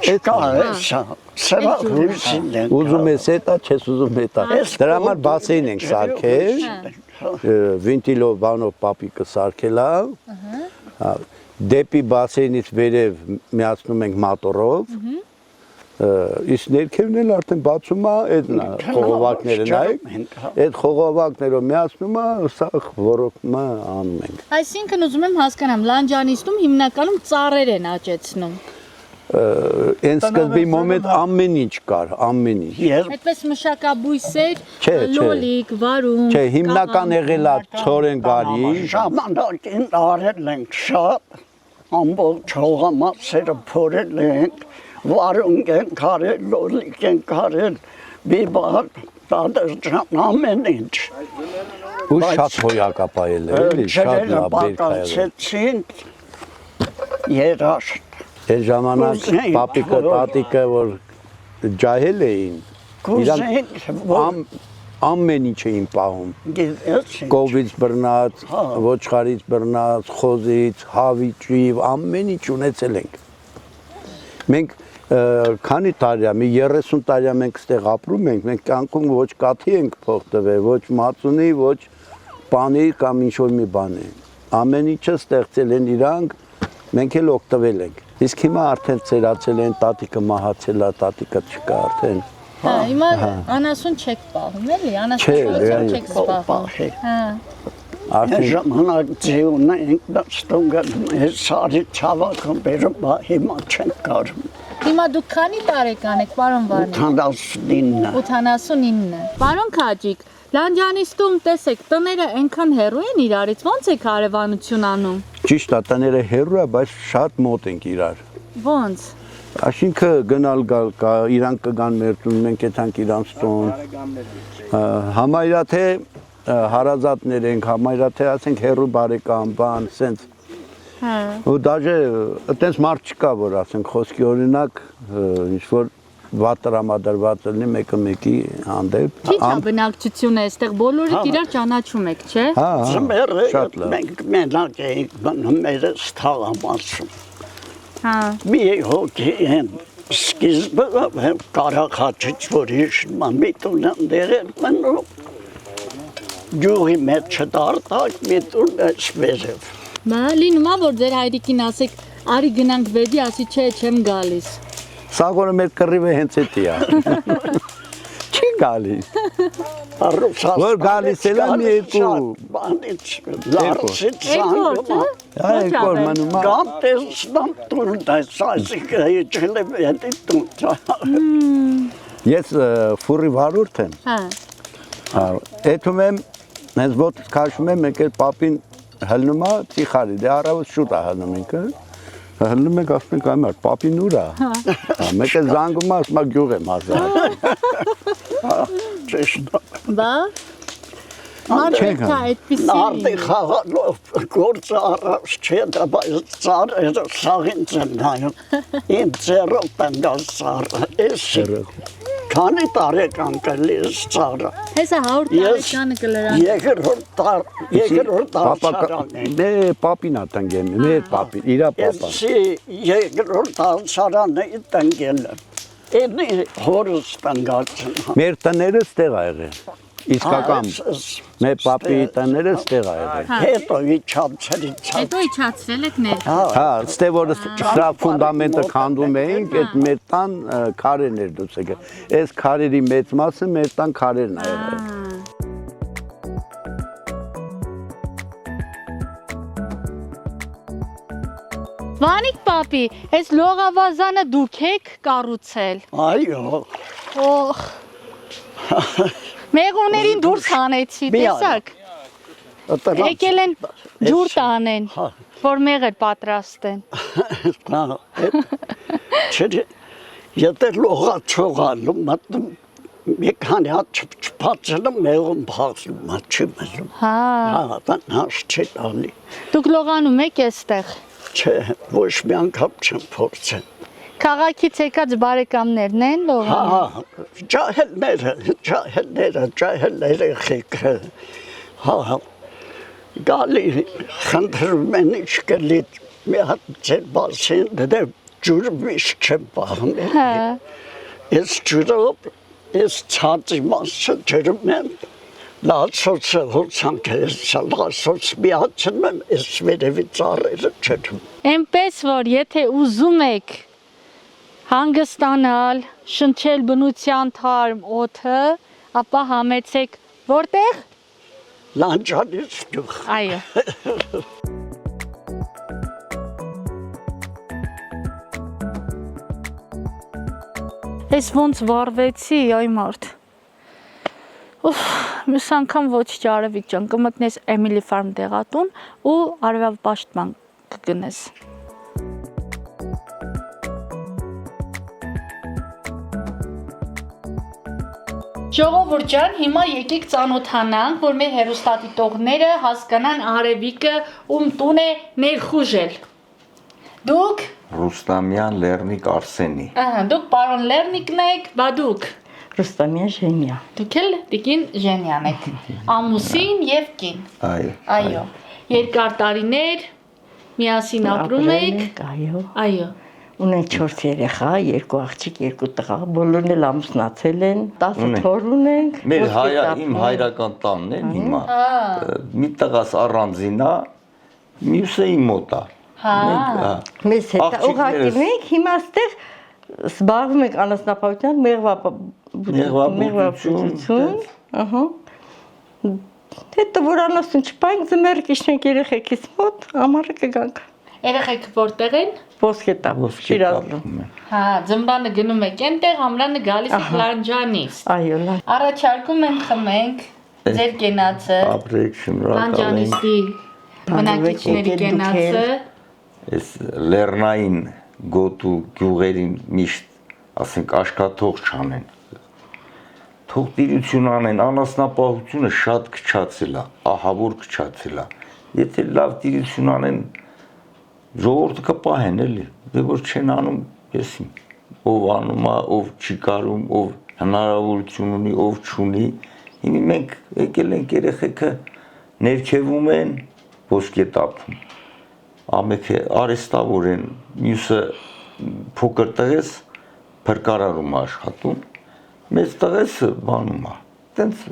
Չկա էսա, սրա հույսին ենք։ Ուզում ես էտա, չես ուզում էտա։ Դրա համար բասեին ենք սարքել, վինտիլով բանով պապիկը սարքել է, դեպի բասեինից վերև միացնում ենք մատորով, իսկ ներքևն էլ արդեն բացում է այդն է, խողովակները նայեք, այդ խողովակներով միացնում է, սա ռոռոկումը անում ենք։ Այսինքն ուզում եմ հասկանամ, Լանջանիստում հիմնականում ծառեր են աճեցնում։ Այն սկզբի մոմենտ ամեն ինչ կար, ամեն ինչ։ Այդպես մշակաբույսեր, Չէ, լոլիկ, վարունգ։ Չէ, հիմնական եղել է ցորեն գարի։ Ժամանակին արել ենք շատ, ամբողջ հողամասերը փորել ենք, վարունգ ենք արել, լոլիկ ենք արել, բիբար, դադրժան, ամեն ինչ։ Ու շատ հոյակապայել է, էլի, շատ լավ բերքայել։ Երաշտ։ Այդ ժամանակ պապիկը, տատիկը, որ ջահել էին, իրանք ամեն ինչ էին պահում, կովից բռնած, ոչխարից բռնած, խոզից, հավիճիվ, ամեն ինչ ունեցել ենք։ Մենք քանի տարի է, մի 30 տարի է մենք ստեղ ապրում ենք, մենք կյանքում ոչ կաթի ենք փող տվել, ոչ մածունի, ոչ պանիր կամ ինչ-որ մի բան է։ Ամեն ինչը ստեղծել են իրանք, մենք էլ օգտվել ենք։ Իսկ հիմա արդեն ծերացել են, տատիկը մահացել է, տատիկը չկա արդեն։ Հա, հիմա անասուն չեք պահում, էլի, անասուն չեք սպահում։ Հա։ Արդեն ժամանակ ձեուն ենք դաստում գնում, սարի ցավակը բերում, հիմա չենք կարում։ Հիմա դուք քանի տարեկան եք, պարոն Վարդան։ 89։ 89։ Պարոն Քաջիկ, Լանջանիստում տեսեք, տները այնքան հեռու են իրարից, ոնց եք հարևանություն անում։ Ճիշտ է, տները հեռու է, բայց շատ մոտ ենք իրար։ Ոնց։ Այսինքն գնալ գալ կա, իրանք կգան մեր տուն, մենք եթանք իրանց տուն։ Համարյա թե հարազատներ ենք, համարյա թե ասենք հեռու բարեկամ, բան, սենց։ Ու դաժե այտենց մարդ չկա, որ ասենք խոսքի օրինակ ինչ-որ վատ տրամադրված լինի մեկը մեկի հանդեպ։ Քիչ է բնակչությունը այստեղ, բոլորիդ իրար ճանաչում եք, չէ։ Հա, շատ լավ։ Մենք մենակ էինք մնում մեր թաղամասում։ Հա։ Մի հոգի են Սկիզբը Ղարախաչից որ հիշում եմ միտուն ընդերել մնում յուղի մեջ չդարտակ միտուն էս վերև Բա լինում է որ ձեր հայրիկին ասեք արի գնանք վեդի ասի չէ չեմ գալիս Սաղորը մեր կռիվը հենց էդի է Չի գալիս Որ գալիս էլ է մի երկու բանից լարսից զանգում Երկոր մնում է Կամ տեսնամ տուն դասասիկ եջել եմ հետի տուն Ես ֆուրի վարորդ եմ Հա Էթում եմ հենց ոտքս քաշում եմ մեկ էլ պապին հլնում է ծիխարի դե առավոտ շուտ է հլնում ինքը Հլնում ենք ասում ենք այմար պապին ուր է Մեկ էլ զանգում է ասում է գյուղ եմ հասել Ճիշտ Բա Մարդը այդպիսի Նարդի խաղալով գործը առած չէ դա բայց ծառերը սաղին ծեմ նայում Իմ ձերով պնդած ծառը էսի Քանի տարեկան կլիս ծառը Հեսա 100 տարեկանը կլրան Երկրորդ դարչարան է Դե պապին է տնգեմ, մեր պապին, իրա պապան Էսի երկրորդ դարչարան է տնգել Էնի հորս տնգացն Մեր տները ստեղ ա եղել Իսկական մեր պապի տները ստեղ ա եղել Հետո իջացրից Հետո իջացրել եք ներ Հա, ստե որ սրա ֆունդամենտը քանդում էինք, այդ մեր տան քարերն էր դուց եկել Այս քարերի մեծ մասը մեր տան քարերն ա եղել Վանիկ պապի, այս լողավազանը դուք եք կառուցել Այո Օխ Մեղուներին դուրս հանեցի, տեսակ Եկել են ջուր տանեն, որ մեղր պատրաստեն Եթե լողացողալու մտնում մի քանի հատ չփացել եմ մեղուն փացնում չի մնում Հա Նաշ չի տալի Դուք լողանում եք էստեղ Չէ, ոչ մի անգամ չեմ փորձել Քաղաքից եկած բարեկամներն են լողանում ջահելները խիքը գալի խնդրում են ինչ կլի մի հատ ձեր բասին դե ջուր միշտ չեմ պահում ես ջուրով ես ցածի մասը ջրում եմ լացոցը հոցանք ես լացոց միացնում եմ ես վերևի ծառերը ջրում Էնպես որ եթե ուզում եք հանգստանալ, շնչել բնության թարմ օդը, ապա համեցեք որտեղ? Լանջանից գյուղ Այո Ես ոնց վարվեցի, այ մարդ Մյուս անգամ ոչ ճարևիկ ջան, կմտնես Էմիլի Ֆարմ դեղատուն ու արևյալ պաշտպան կգնես Ժողովուրդ ջան, հիմա եկեք ծանոթանանք, որ մեր հերոստատիտողները հասկանան Արևիկը ում տուն է ներխուժել։ Դուք Ռուստամյան Լեռնիկ Արսենի։ Դուք պարոն Լեռնիկն եք, բա դուք Ռուստամյան Ժենիա Դուք էլ տիկին Ժենյան եք։ Ամուսին եւ կին։ Այո։ Երկար տարիներ միասին ապրում եք։ Այո։ Ունեն 4 երեխա, 2 աղջիկ, 2 տղա, բոլորն էլ ամուսնացել են, 10 թոռ ունենք։ Մեր իմ հայրական տանն են հիմա։ Մի տղաս առանձին է, մյուսը իմ մոտ է։ Մեզ հետ ուղղակի մենք հիմա այստեղ զբաղվում ենք անասնապահությամբ, մեղվաբուծություն, Հետո որ անասուն չպայենք, ձմեռ կիշնենք երեխեքիս մոտ, ամառը կգանք։ Երեխեք որտեղ են? Ոսկետապ, Շիրազդում։ Հա, ձմռանը գնում եք այնտեղ, ամռանը գալիս եք Լանջանից։ Այո, Առաջարկում են խմենք ձեր կենացը։ Ապրեք, շնորհակալ ենք։ Լանջանիստի բնակիչների կենացը։ Այս լեռնային գոտու գյուղերին միշտ ասենք աշխատող չանեն։ Թող տիրություն անեն, անասնապահությունը շատ քչացել է, ահավոր քչացել է։ Եթե լավ տիրություն անեն ժողովուրդը կպահեն էլի, դե որ չեն անում, ես ով անում է, ով չի կարում, ով հնարավորություն ունի, ով չունի, հիմի մենք եկել ենք երեխեքը ներքևում են ոսկետափում, ամեքը արեստավոր են, մյուսը փոքր տղես փրկարարում աշխատում, մեծ տղեսը բանում է, տենց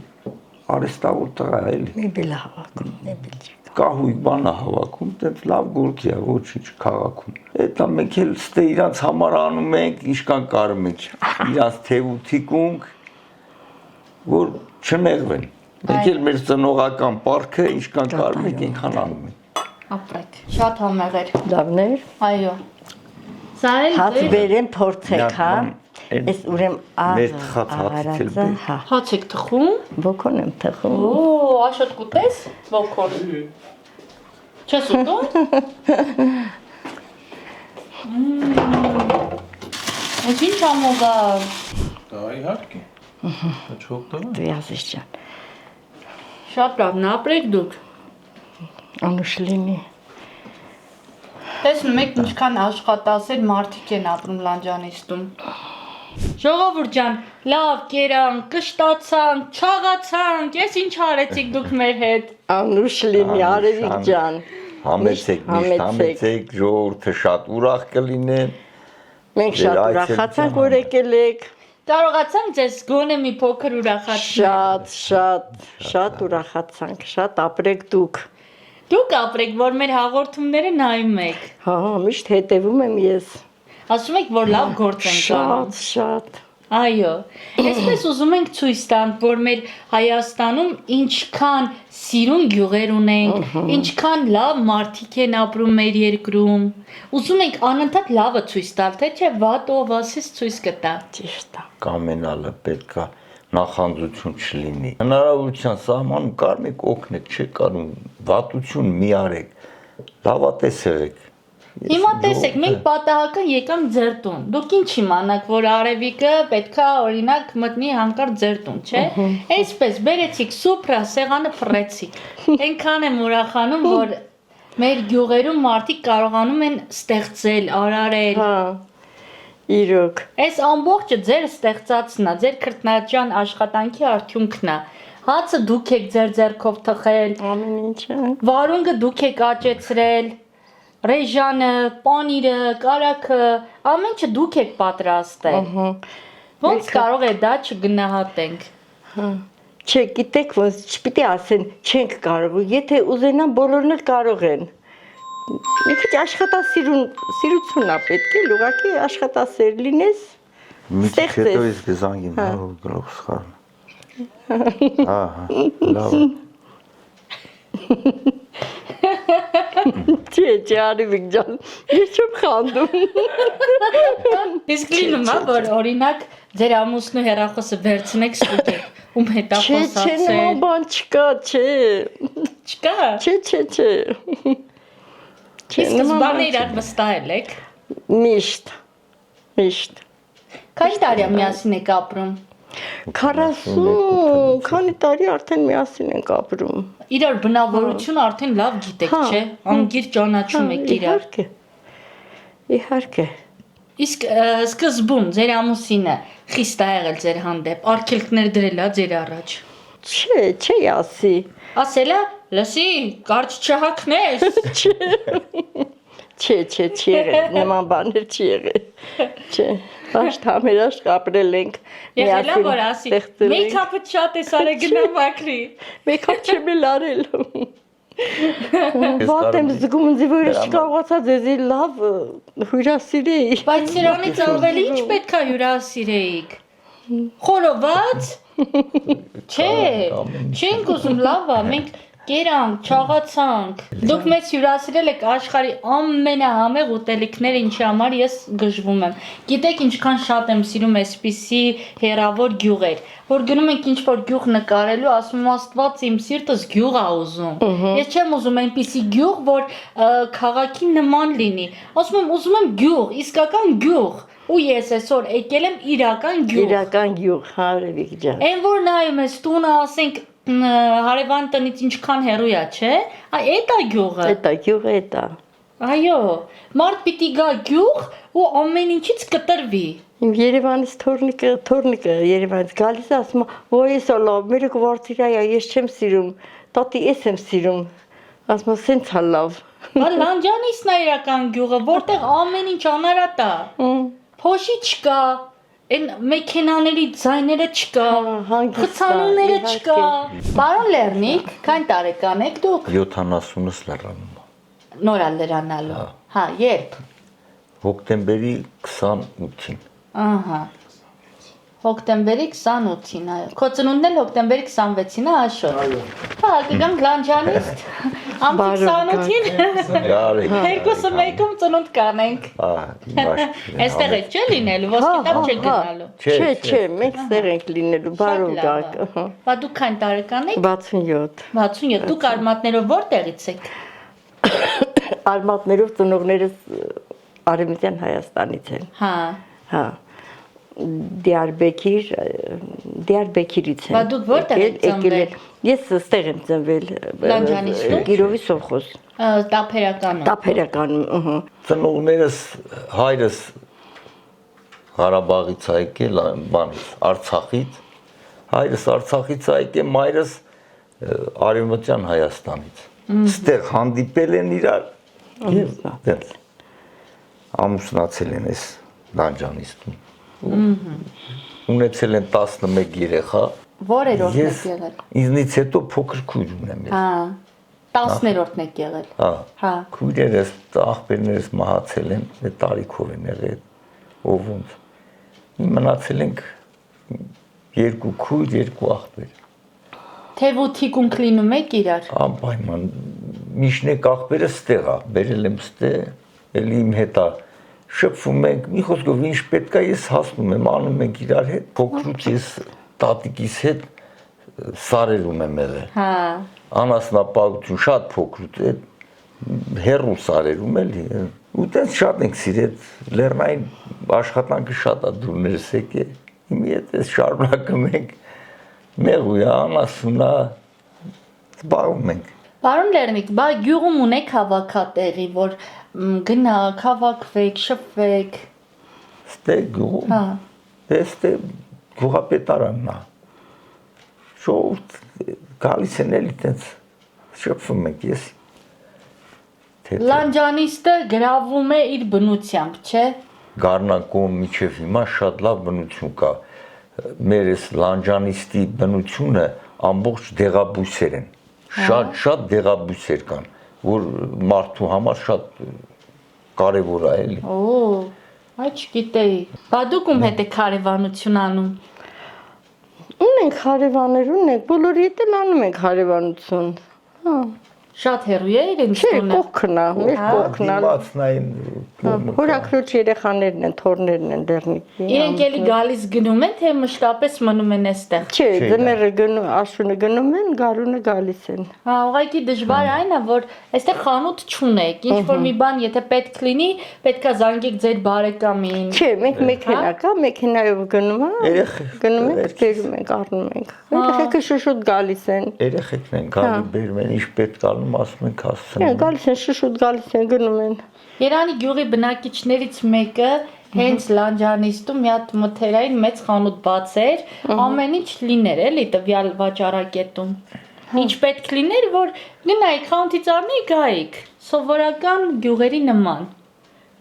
արեստավոր տղա էլի։ Մեբիլ հավաքում, մեբիլ չի։ Կահույք բան է հավաքում, տենց լավ գործի է, ոչինչ քաղաքում։ Էտա մենք էլ ստե իրանց համար անում ենք, ինչքան կարում ենք, իրանց թեու թիկունք, որ չնեղվեն։ Մենք էլ մեր ծնողական պարքը ինչքան կարում ենք, այնքան անում ենք։ Ապրեք։ Շատ համեղ էր։ Լավներ։ Այո։ Սա էլ Հաց բերեմ փորձեք, հա։ Ես ուրեմ Մեր հացը հա։ հաց եք թխում։ Ոգոն եմ թխում։ Օ, աշոտ կուտես ոգոն։ Չես ուտում։ Այս ինչ ամոգա։ Դա իհարկե։ Չոք դա։ Դու ասես ջան։ Շատ լավ, ապրեք դուք։ Անուշ լինի։ Տեսնում եք ինչքան աշխատասեր մարդիկ են ապրում Լանջանիստում։ Ժողովուրդ ջան, լավ կերանք, կշտացանք, չաղացանք, ես ինչ արեցիք դուք մեր հետ։ Անուշ լինի, Արևիկ ջան։ Համեցեք, միշտ համեցեք, ժողովուրդը շատ ուրախ կլինեն։ Մենք շատ ուրախացանք, որ եկել եք։ Կարողացանք ձեզ գոնե մի փոքր ուրախացնել։ Շատ ուրախացանք, շատ ապրեք դուք։ Դուք ապրեք, որ մեր հաղորդումները նայում եք։ Հա, միշտ հետևում եմ ես։ Ասում եք, որ լավ գործ ենք անում։ Շատ։ Այո, այսպես ուզում ենք ցույց տանք, որ մեր Հայաստանում ինչքան սիրուն գյուղեր ունենք, ինչքան լավ մարդիկ են ապրում մեր երկրում։ Ուզում ենք անընդհատ լավը ցույց տալ, թե չէ վատ ով ասես ցույց կտա։ Ճիշտ է։ Կամենալը պետքա նախանձություն չլինի։ Հնարավորության սահմանում կարում եք օգնեք, չէ կարում վատություն մի արեք, լավատես եղեք։ Հիմա տեսեք, մենք պատահական եկանք ձեր տուն։ Դուք ինչ իմանաք, որ Արևիկը պետքա օրինակ մտնի հանկարծ ձեր տուն, չէ։ Այսպես բերեցիք սուպրա, սեղանը փռեցիք։ Այնքան եմ ուրախանում, որ մեր գյուղերում մարդիկ կարողանում են ստեղծել, արարել։ Հա։ Իրոք։ Այս ամբողջը ձեր ստեղծածն է, ձեր քրտնաջան աշխատանքի արդյունքն է։ Հացը դուք եք ձեր ձեռքով թխել, ամեն ինչը։ վարունգը դուք եք աճեցրել, ռեժանը, պանիրը, կարագը, ամեն ինչը դուք եք պատրաստել։ Ոնց կարող է դա չգնահատենք։ Հա։ Չէ, գիտեք, ոնց չպիտի ասեն, չենք կարող, եթե ուզենան բոլորն էլ կարող են։ Մի քիչ աշխատասիրություն է պետք է, ուղղակի աշխատասեր լինես, Մի քիչ ստեղծես։ հետո ես կզանգեմ, հա, գլուխ սխալն։ Ահա, լավ։ Չէ, Արևիկ ջան, ես չեմ խանդում։ Իսկ լինում է, որ օրինակ ձեր ամուսնու հեռախոսը վերցնեք ստուգեք, ում հետ է Չէ, խոսացել։ նման բան չկա, չէ։ Չկա։ Չէ։ Իսկ զբանը իրար վստահել եք։ Միշտ։ Քանի տարի միասին եք ապրում։ 40 քանի տարի արդեն միասին ենք ապրում։ Իրար բնավորությունը արդեն լավ գիտեք, չէ։ Անգիր ճանաչում եք իրար։ Իհարկե։ Իսկ սկզբում ձեր ամուսինը խիստ ա եղել ձեր հանդեպ, արգելքներ դրել ա ձեր առաջ։ Չէ, ասի։ Ասելա, լսի, կարճ չհակնես։ Չէ, չի եղել, նման բաներ չի եղել։ Չէ,աշտ համերաշտ ապրել ենք։ Եղելա, որ ասի, մեյքափը շատ ես արել գնա մաքրի։ Մեյքափ չեմ էլ արել։ Վատ եմ զգում, ինձ որ ես չկարողացա ձեզի լավ հյուրասիրեի։ Բայց սրանից ավելի ինչ պետք է հյուրասիրեիք։ Խորոված։ Չէ, չենք ուզում լավ է, մենք կերանք, չաղացանք։ Դուք մեզ հյուրասիրել եք աշխարհի ամենահամեղ ուտելիքները, ինչի համար ես գժվում եմ։ Գիտեք ինչքան շատ եմ սիրում այսպիսի հերավոր գյուղեր, որ գնում ենք ինչ-որ գյուղ նկարելու, ասում եմ Աստված իմ սիրտս գյուղ ա ուզում։ Ես չեմ ուզում այնպիսի գյուղ, որ քաղաքի նման լինի։ Ասում եմ ուզում եմ գյուղ, իսկական գյուղ։ Ու ես այսօր եկել եմ իրական գյուղ։ Իրական գյուղ, Արևիկ ջան։ Այն որ նայում ես տունը, ասենք հարևան տնից ինչքան հեռու է, չէ։ Այ էտա գյուղը։ Էտա։ Այո, մարդ պիտի գա գյուղ ու ամեն ինչից կտրվի։ Իմ Երևանից թորնիկը Երևանից գալիս է, ասում է, «Ոյ էս լավ, մերը կվարտիրա է, ես չեմ սիրում, տատի ես եմ սիրում»։ Ասում եմ, «Սենց է լավ»։ Բա Լանջանիսն է իրական գյուղը, որտեղ ամեն ինչ անարատ է։ Փոշի չկա, Այն մեքենաների ձայները չկա, խցանումները չկա։ Պարոն Լեռնիկ, քան տարեկան եք դուք։ 70-ս լրանում։ Նորա լրանալու։ Հա, երբ։ Հոկտեմբերի 28-ին։ Ահա։ Հոկտեմբերի 28-ին, այո։ Քո ծնունդն էլ հոկտեմբերի 26-ին է, Աշոտ։ Հա, կգանք լանջանիստ, ամսի 28-ին։ Երկուսը մեկում ծնունդ կանենք։ Այստեղ եք չէ լինելու, ոսկետապ չեք գնալու։ Չէ, մենք ստեղ ենք լինելու, բարով գաք։ Բա դուք քան տարեկան եք։ 67։ 67, դուք արմատներով որտեղից եք։ Արմատներով ծնողներս Արևմտյան Հայաստանից են։ Հա։ Դիարբեկիրից եմ։ Բա դուք որտեղ եք ծնվել։ Ես ստեղ եմ ծնվել։ Լանջանիստում։ Գիրովի սովխոզ։ Տափերականում։ Տափերականում, Ծնողներս հայրս Ղարաբաղից է եկել, բանից, Արցախից, հայրս Արցախից է եկել, մայրս Արևմտյան Հայաստանից։ Ստեղ հանդիպել են իրար եւ դեռ ամուսնացել են այս լանջանիստում։ Ունեցել են 11 երեխա։ Որերորդն եք եղել։ Ինձնից հետո փոքր քույր ունեմ։ Հա։ 10-րդն եք եղել։ Հա։ Քույրերս, աղբերներս մահացել են, տարիքով են եղել, ով ոնց։ Մնացել ենք 2 քույր, 2 աղբեր։ Թևութիկունք լինում եք իրար։ Անպայման միշնեք աղբերը ստեղ է, բերել եմ ստեղ, էլի իմ հետ է շփվում ենք, մի խոսքով ինչ պետք է ես հասնում եմ, անում ենք իրար հետ, փոքրուց ես տատիկիս հետ սարերում եմ եղել։ Հա։ Անասնապահություն շատ փոքրուց է, հեռու սարերում էլի, ու տենց շատ ենք սիրել, լեռնային աշխատանքը շատ է դուրներս եկել, հիմի հետ ես շարունակում ենք, մեղույա, անասունա, զբաղվում ենք։ Պարոն Լեռնիկ, բա գյուղում ունեք հավաքատեղի, որ գնաք, հավաքվեք, շփվեք։ Ստեղ գյուղում։ Հա։ Ստեղ գյուղապետարանն է։ Շուտ գալիս են էլի տենց շփվում ենք ես։ Լանջանիստը գրավում է իր բնությամբ, չէ։ Գառնակում միջև հիմա շատ լավ բնություն կա։ Մեր այս լանջանիստի բնությունը ամբողջ դեղաբույսեր են։ Շատ դեղաբույսեր կան, որ մարդու համար շատ կարևոր է էլի։ Այ չգիտեի։ Բա դուք ում հետ եք հարևանություն անում։ Ունենք հարևաններ, ունենք, բոլորի հետ էլ անում ենք հարևանություն։ Հա։ Շատ հեռու է իրենց տունը։ Չէ, կողքն է, մեր կողքն է։ Դիմացնային հորաքրոջ երեխաներն են, թորներն են Լեռնիկի։ Իրենք էլի գալիս գնում են, թե մշտապես մնում են այստեղ։ Չէ, ձմեռը գնում, աշունը գնում են, գարունը գալիս են։ Հա, ուղղակի դժվար այն է, որ այստեղ խանութ չունեք։ Ինչ որ մի բան, եթե պետք լինի, պետքա զանգեք ձեր բարեկամին։ Չէ, մենք մեքենա կա, մեքենայով գնում ենք, բերում ենք, առնում ենք։ Երեխեքը շուշուտ գալիս են։ Երեխեքն են գալի, բերում են, ինչ պետք անում, ասում ենք հասցնում։ Են գալիս են, շուշուտ գալիս են, գնում են։ Երանի գյուղի բնակիչներից մեկը հենց Լանջանիստում մի հատ մթերային մեծ խանութ բացեր, ամեն ինչ լիներ էլի տվյալ վաճառակետում։ Ինչ պետք լիներ, որ գնայիք խանութից առնեիք, գայիք, սովորական գյուղերի նման։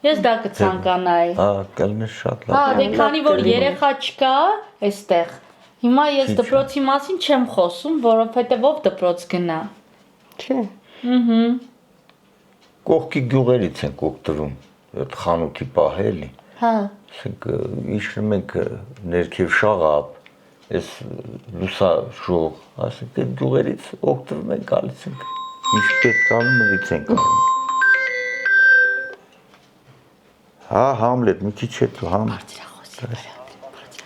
Ես դա կցանկանայի։ Հա, կլներ շատ լավ։ Հա, դե քանի որ երեխա չկա այստեղ։ Հիմա ես դպրոցի մասին չեմ խոսում, որովհետև ով դպրոց գնա։ Չէ։ Կողքի գյուղերից ենք օգտվում, այդ խանութի պահելի։ Հա։ Ասենք իջնում ենք ներքև Շաղապ, այս լուսաշող, ասենք այդ գյուղերից օգտվում ենք, գալիս ենք։ Ինչ պետք անում դից ենք անում։ Հա, Համլետ, մի քիչ հետո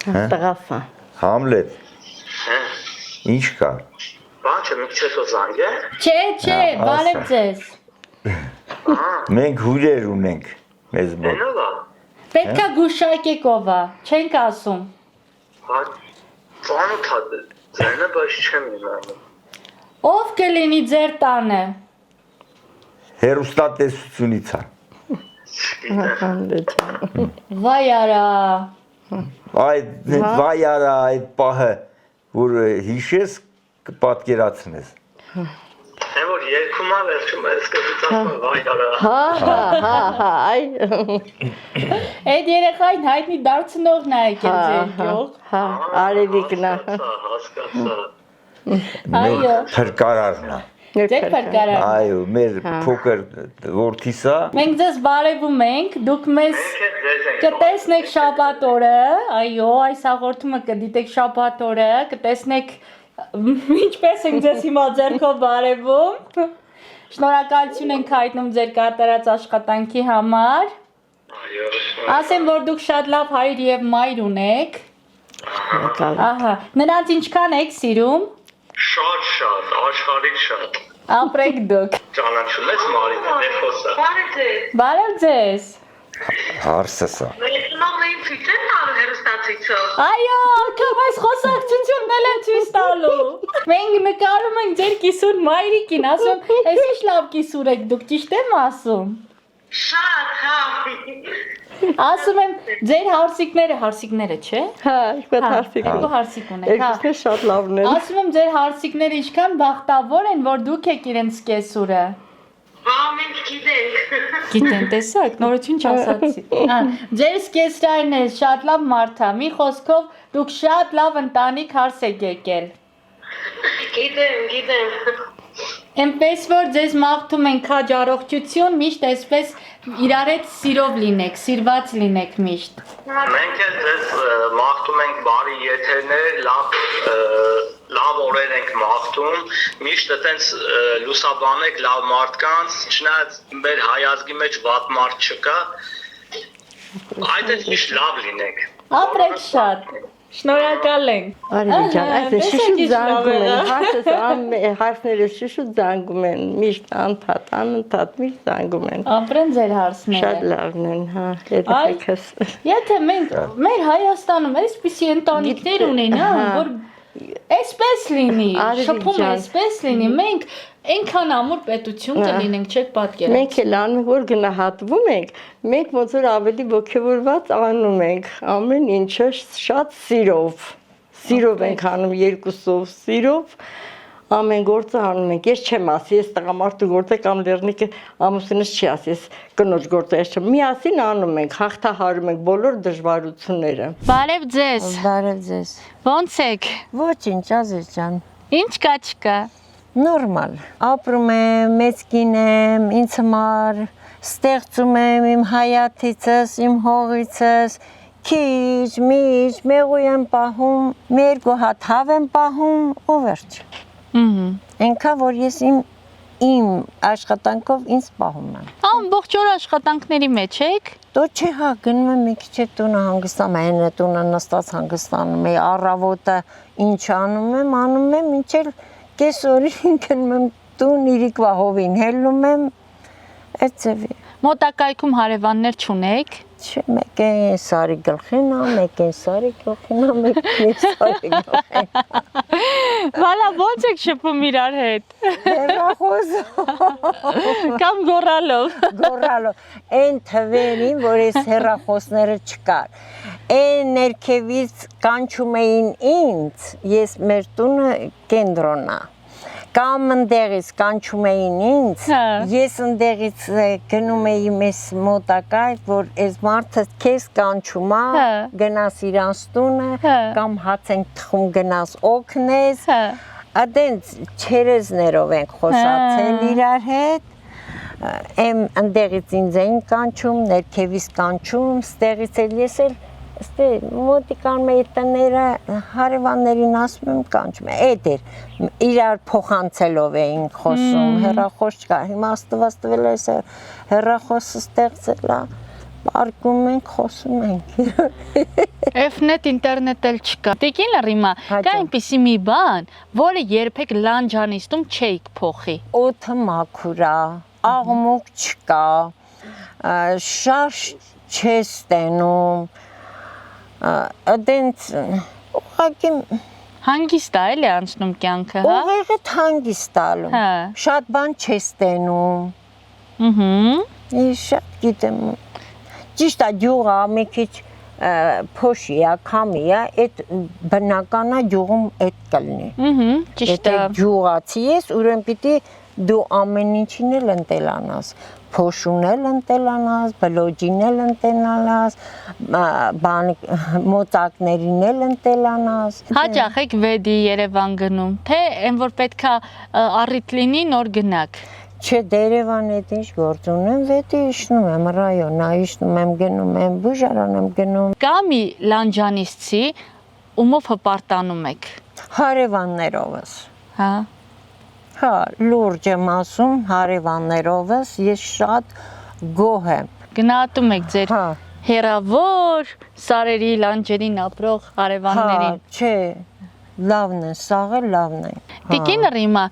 Տղասա։ Համլետ։ Ինչ կա։ Բան չէ, մի քիչ հետո զանգե։ Չէ, բարև ձեզ։ Մենք հյուրեր ունենք մեզ մոտ։ Պետքա գուշակեք ով է, չենք ասում։ Հա, ծանոթ է, ձայնը բայց չեմ իմանում։ Ով կլինի ձեր տանը։ Հերոստատեսությունից է։ Վայ արա։ Վայ արա այդ պահը, որ հիշես կպատկերացնես։ Այն որ երկումա վերջում ես կծածում վայ արա։ Հա, այ։ Այդ երեխային հայտնի դարձնողն է եկել ձեր գյուղ։ Հա, Արևիկն է։ Հասկացա։ Այո։ Փրկարարն է։ Ձեր փրկարարն։ Այո, մեր փոքր որդիսա։ Մենք ձեզ բարևում ենք, դուք մեզ կտեսնեք շաբաթ օրը, այո, այս հաղորդումը կդիտեք շաբաթ օրը, կտեսնեք ինչպես ենք ձեզ հիմա ձեռքով բարևում։ Շնորհակալություն ենք հայտնում ձեր կատարած աշխատանքի համար։ Այո։ Ասեմ, որ դուք շատ լավ հայր եւ մայր ունեք։ Ահա, նրանց ինչքան եք սիրում։ Շատ, աշխարհիկ շատ։ Ապրեք դուք։ Ճանաչում ես Մարինա, դե խոսա։ Բարև ձեզ։ Հարսը սա։ Այո, ակամ այս խոսակցությունն են ցույց տալու։ Մենք նկարում ենք ձեր կիսուր մայրիկին, ասում, «Էս ինչ լավ կիսուր եք դուք», ճիշտ եմ ասում։ Շատ, հա։ Ասում եմ, ձեր հարսիկները, չէ։ Հա, իշխան հարսիկ։ Երկու հարսիկ ունեք, հա։ Երկուսն շատ լավն են։ Ասում եմ, ձեր հարսիկները ինչքան բախտավոր են, որ դուք եք իրենց կեսուրը։ Բա մենք գիտենք։ Գիտեն, տեսակ, նորություն չասացի։ Ձեր սկեսրայրն է շատ լավ մարդ է, մի խոսքով դուք շատ լավ ընտանիք հարս եք եկել։ Գիտեմ։ Էնպես որ ձեզ մաղթում ենք քաջ առողջություն, միշտ այսպես իրար հետ սիրով լինեք, սիրված լինեք միշտ։ Մենք էլ ձեզ մաղթում ենք բարի եթերներ, լավ օրեր ենք մաղթում, միշտ այտենց լուսաբանեք լավ մարդկանց, չնայած մեր հայազգի մեջ վատ մարդ չկա, այդպես միշտ լավ լինեք։ Ապրեք շատ։ Շնորհակալ ենք։ Արևիկ ջան, այս շիշուտ զանգում են, հարցները շիշուտ զանգում են, միշտ անընդհատ միշտ զանգում են։ Ապրեն ձեր հարցները։ Շատ լավն են, հա, երեխեքս։ Եթե մենք մեր Հայաստանում այսպիսի ընտանիքներ ունեն, հա, որ այսպես լինի, շփում այսպես լինի, մենք այնքան ամուր պետություն կլինենք, չեք պատկերացնում։ Մենք էլ անում ենք, որ գնահատվում ենք, մենք ոնց որ ավելի ոգևորված անում ենք, ամեն ինչը շատ սիրով ենք անում, երկուսով սիրով, ամեն գործը անում ենք, ես չեմ ասի, ես տղամարդու գործը կամ լեռնիկը ամուսինս չի ասի, ես կնոջ գործը ես չեմ, միասին անում ենք, հաղթահարում ենք բոլոր դժվարությունները։ Բարև ձեզ։ Բարև ձեզ։ Ոնց եք։ Ոչինչ, Ազիզ ջան։ Ինչ կա չկա։ Նորմալ։ Ապրում եմ, մեծ կին եմ, ինձ համար ստեղծում եմ իմ հայացիցս, իմ հողիցս, քիչ, միջ, մեղու եմ պահում, մի երկու հատ հավ եմ պահում ու վերջ։ Այնքան որ ես իմ աշխատանքով ինձ պահում եմ։ Ամբողջ օր աշխատանքների մեջ եք։ Դո չէ, հա, գնում եմ մի քիչ տունը հանգստանում, այնը տունը նստած հանգստանում եմ, առավոտը ինչ անում եմ, մինչև կեսօրին գնում եմ տուն, իրիկվա հովին հելնում եմ, այդ ձևի։ Մոտակայքում հարևաններ չունեք։ Չէ, մեկ է Սարի գլխին ա, մեկ է Սարի գլխին ա, մեկ է Սարի գլխին ա։ Վալա ոնց եք շփում իրար հետ։ Հեռախոսով։ Կամ գոռալով։ Գոռալով։ Այն թվերին, որ այս հեռախոսները չկար։ Այն ներքևից կանչում էին ինձ, ես մեր տունը կենտրոն ա։ Կամ ընդեղից կանչում էին ինձ, ես ընդեղից գնում էի մեզ մոտակա, որ այս մարդը քեզ կանչում ա, գնաս իրանց տունը, կամ հաց ենք թխում գնաս օգնես, այդենց չերեզներով ենք խոսացել իրար հետ, ընդեղից ինձ էին կանչում, ներքևից կանչում, ստեղից էլ ես էլ մոտիկան մեր տները հարևաններին ասում եմ կանչում եմ, էդ էր, իրար փոխանցելով էին խոսում, հեռախոս չկա, հիմա աստված տվել է հեռախոսը ստեղծել է, արկում ենք, խոսում ենք։ Էֆնետ ինտերնետ էլ չկա։ Տիկին լրիմա, կա այնպիսի մի բան, որը երբեք լանջանիստում չէիք փոխի։ Օդը մաքուր է, աղմուկ չկա, շարժ չես տենում, Ադենց ուղղակի հանգիստ է էլի անցնում կյանքը, հա։ Ուղղակի հանգիստ ալում։ Շատ բան չես տենում։ Ես շատ գիտեմ։ Ճիշտ է ջուղը մի քիչ փոշի է, քամի է, այդ բնականա ջուղում այդ կլինի։ Ճիշտ է։ Եթե ջուղացի ես, ուրեմն պիտի դու ամեն ինչին էլ ընտելանաս, փոշուն էլ ընտելանաս, բլոջին էլ ընտելանաս, մոծակներին էլ ընտելանաս։ Հաճախ եք վեդի Երևան գնում, թե այն որ պետքա առիթ լինի նոր գնաք։ Չէ, Երևան հետ ինչ գործ ունեմ, վետի իշնում եմ ռայոնա, իշնում եմ, գնում եմ, բուժարան եմ գնում։ Կա մի լանջանիստի, ումով հպարտանում եք։ Հարևաններովս։ Հա։ Հա, լուրջ եմ ասում, հարևաններովս ես շատ գոհ եմ։ Գնահատում եք ձեր Հա։ հերավոր սարերի լանջերին ապրող հարևաններին։ Չէ, լավն է, սաղը լավն է։ Տիկին Ռիմա,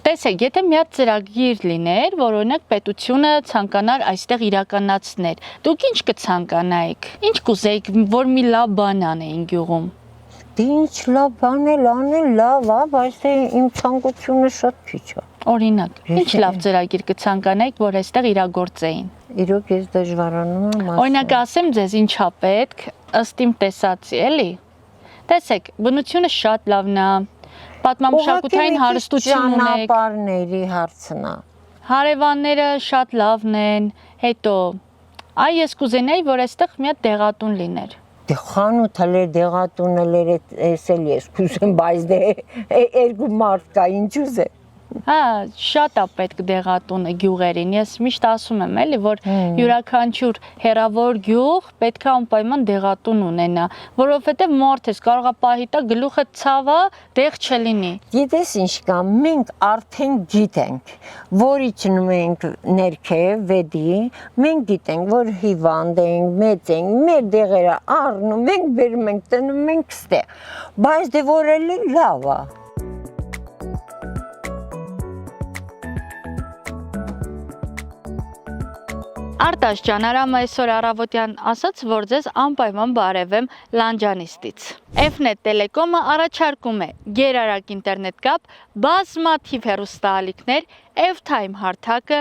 տեսեք, եթե մի հատ ծրագիր լիներ, որ օրինակ պետությունը ցանկանար այստեղ իրականացներ, դուք ինչ կցանկանայիք։ Ինչ կուզեիք, որ մի լավ բան անեին գյուղում։ Դե ինչ լավ բան էլ անել լավ է, բայց թե իմ ցանկությունը շատ քիչ է։ Օրինակ, ինչ լավ ծրագիր կցանկանայիք, որ այստեղ իրագործեին։ Իրոք ես դժվարանում եմ ասել։ Օրինակ ասեմ ձեզ ինչա պետք, ըստ իմ տեսածի, էլի։ Տեսեք, բնությունը շատ լավն է, պատմամշակութային հարստություն ունեք։ Ճանապարհների հարցն է։ Հարևանները շատ լավն են, հետո ես կուզենայի, որ այստեղ մի հատ դեղատուն լիներ։ Դե խանութը դեղատունել էսել ես կուզեմ, բայց դե երկու մարդ կա, ինչ ուզե։ Հա, շատ է պետք դեղատունը գյուղերին։ Ես միշտ ասում եմ, էլի, որ յուրաքանչյուր հերավոր գյուղ պետք է անպայման դեղատուն ունենա, որովհետև մարդ ես կարող է պահի տա գլուխը ցավա, դեղ չլինի։ Գիտես ինչ կա, մենք արդեն գիտենք, որ իջնում ենք ներքև վեդի, մենք գիտենք, որ հիվանդ ենք, մեծ ենք, մեր դեղերը առնում ենք, բերում ենք, տնում ենք ստեղ, բայց դե որ էլի լավ է։ Արտաշ ջան, Արամը այսօր առավոտյան ասաց, որ ձեզ անպայման բարևեմ լանջանիստից։ Fnet Telecom-ը առաջարկում է գերարագ ինտերնետ կապ, բազմաթիվ հեռուստաալիքներ, F-Time հարթակը,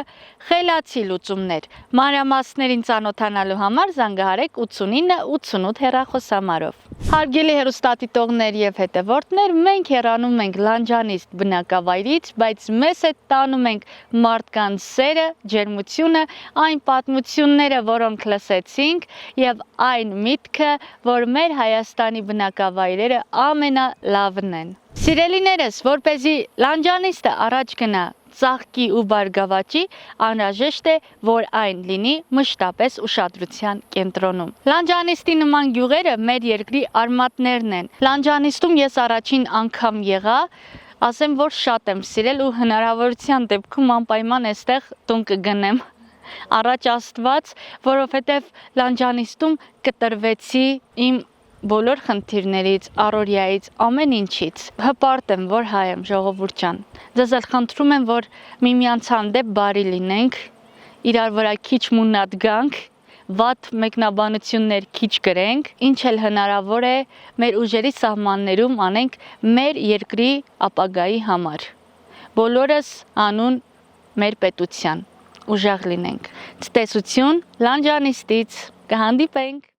խելացի լուծումներ։ Մանրամասներին ծանոթանալու համար զանգահարեք 89 88 հեռախոսահամարով։ Հարգելի հեռուստադիտողներ եւ հետևորդներ, մենք հեռանում ենք լանջանիստ բնակավայրից, բայց մեզ հետ տանում ենք մարդկանց սերը, ջերմությունը, այն պատմությունները, որոնք լսեցինք, եւ այն միտքը, որ մեր Հայաստանի բնակավայրերը ամենալավն են։ Սիրելիներս, որպեսզի լանջանիստը առաջ գնա ծաղկի ու բարգավաճի, անհրաժեշտ է, որ այն լինի մշտապես ուշադրության կենտրոնում։ Լանջանիստի նման գյուղերը մեր երկրի արմատներն են։ Լանջանիստում ես առաջին անգամ եղա, ասեմ, որ շատ եմ սիրել ու հնարավորության դեպքում անպայման այստեղ տուն կգնեմ։ Առաջ Աստված, որովհետև լանջանիստում կտրվեցի իմ բոլոր խնդիրներից, առօրյայից, ամեն ինչից։ Հպարտ եմ, որ հայ եմ, ժողովուրդ ջան։ Ձեզ էլ խնդրում եմ, որ միմյանց հանդեպ բարի լինենք, իրար վրա քիչ մունատ գանք, վատ մեկնաբանություններ քիչ գրենք, ինչ էլ հնարավոր է մեր ուժերի սահմաններում անենք մեր երկրի ապագայի համար։ Բոլորս անուն մեր պետության։ Ուժեղ լինենք։ Ցտեսություն լանջանիստից, կհանդիպենք։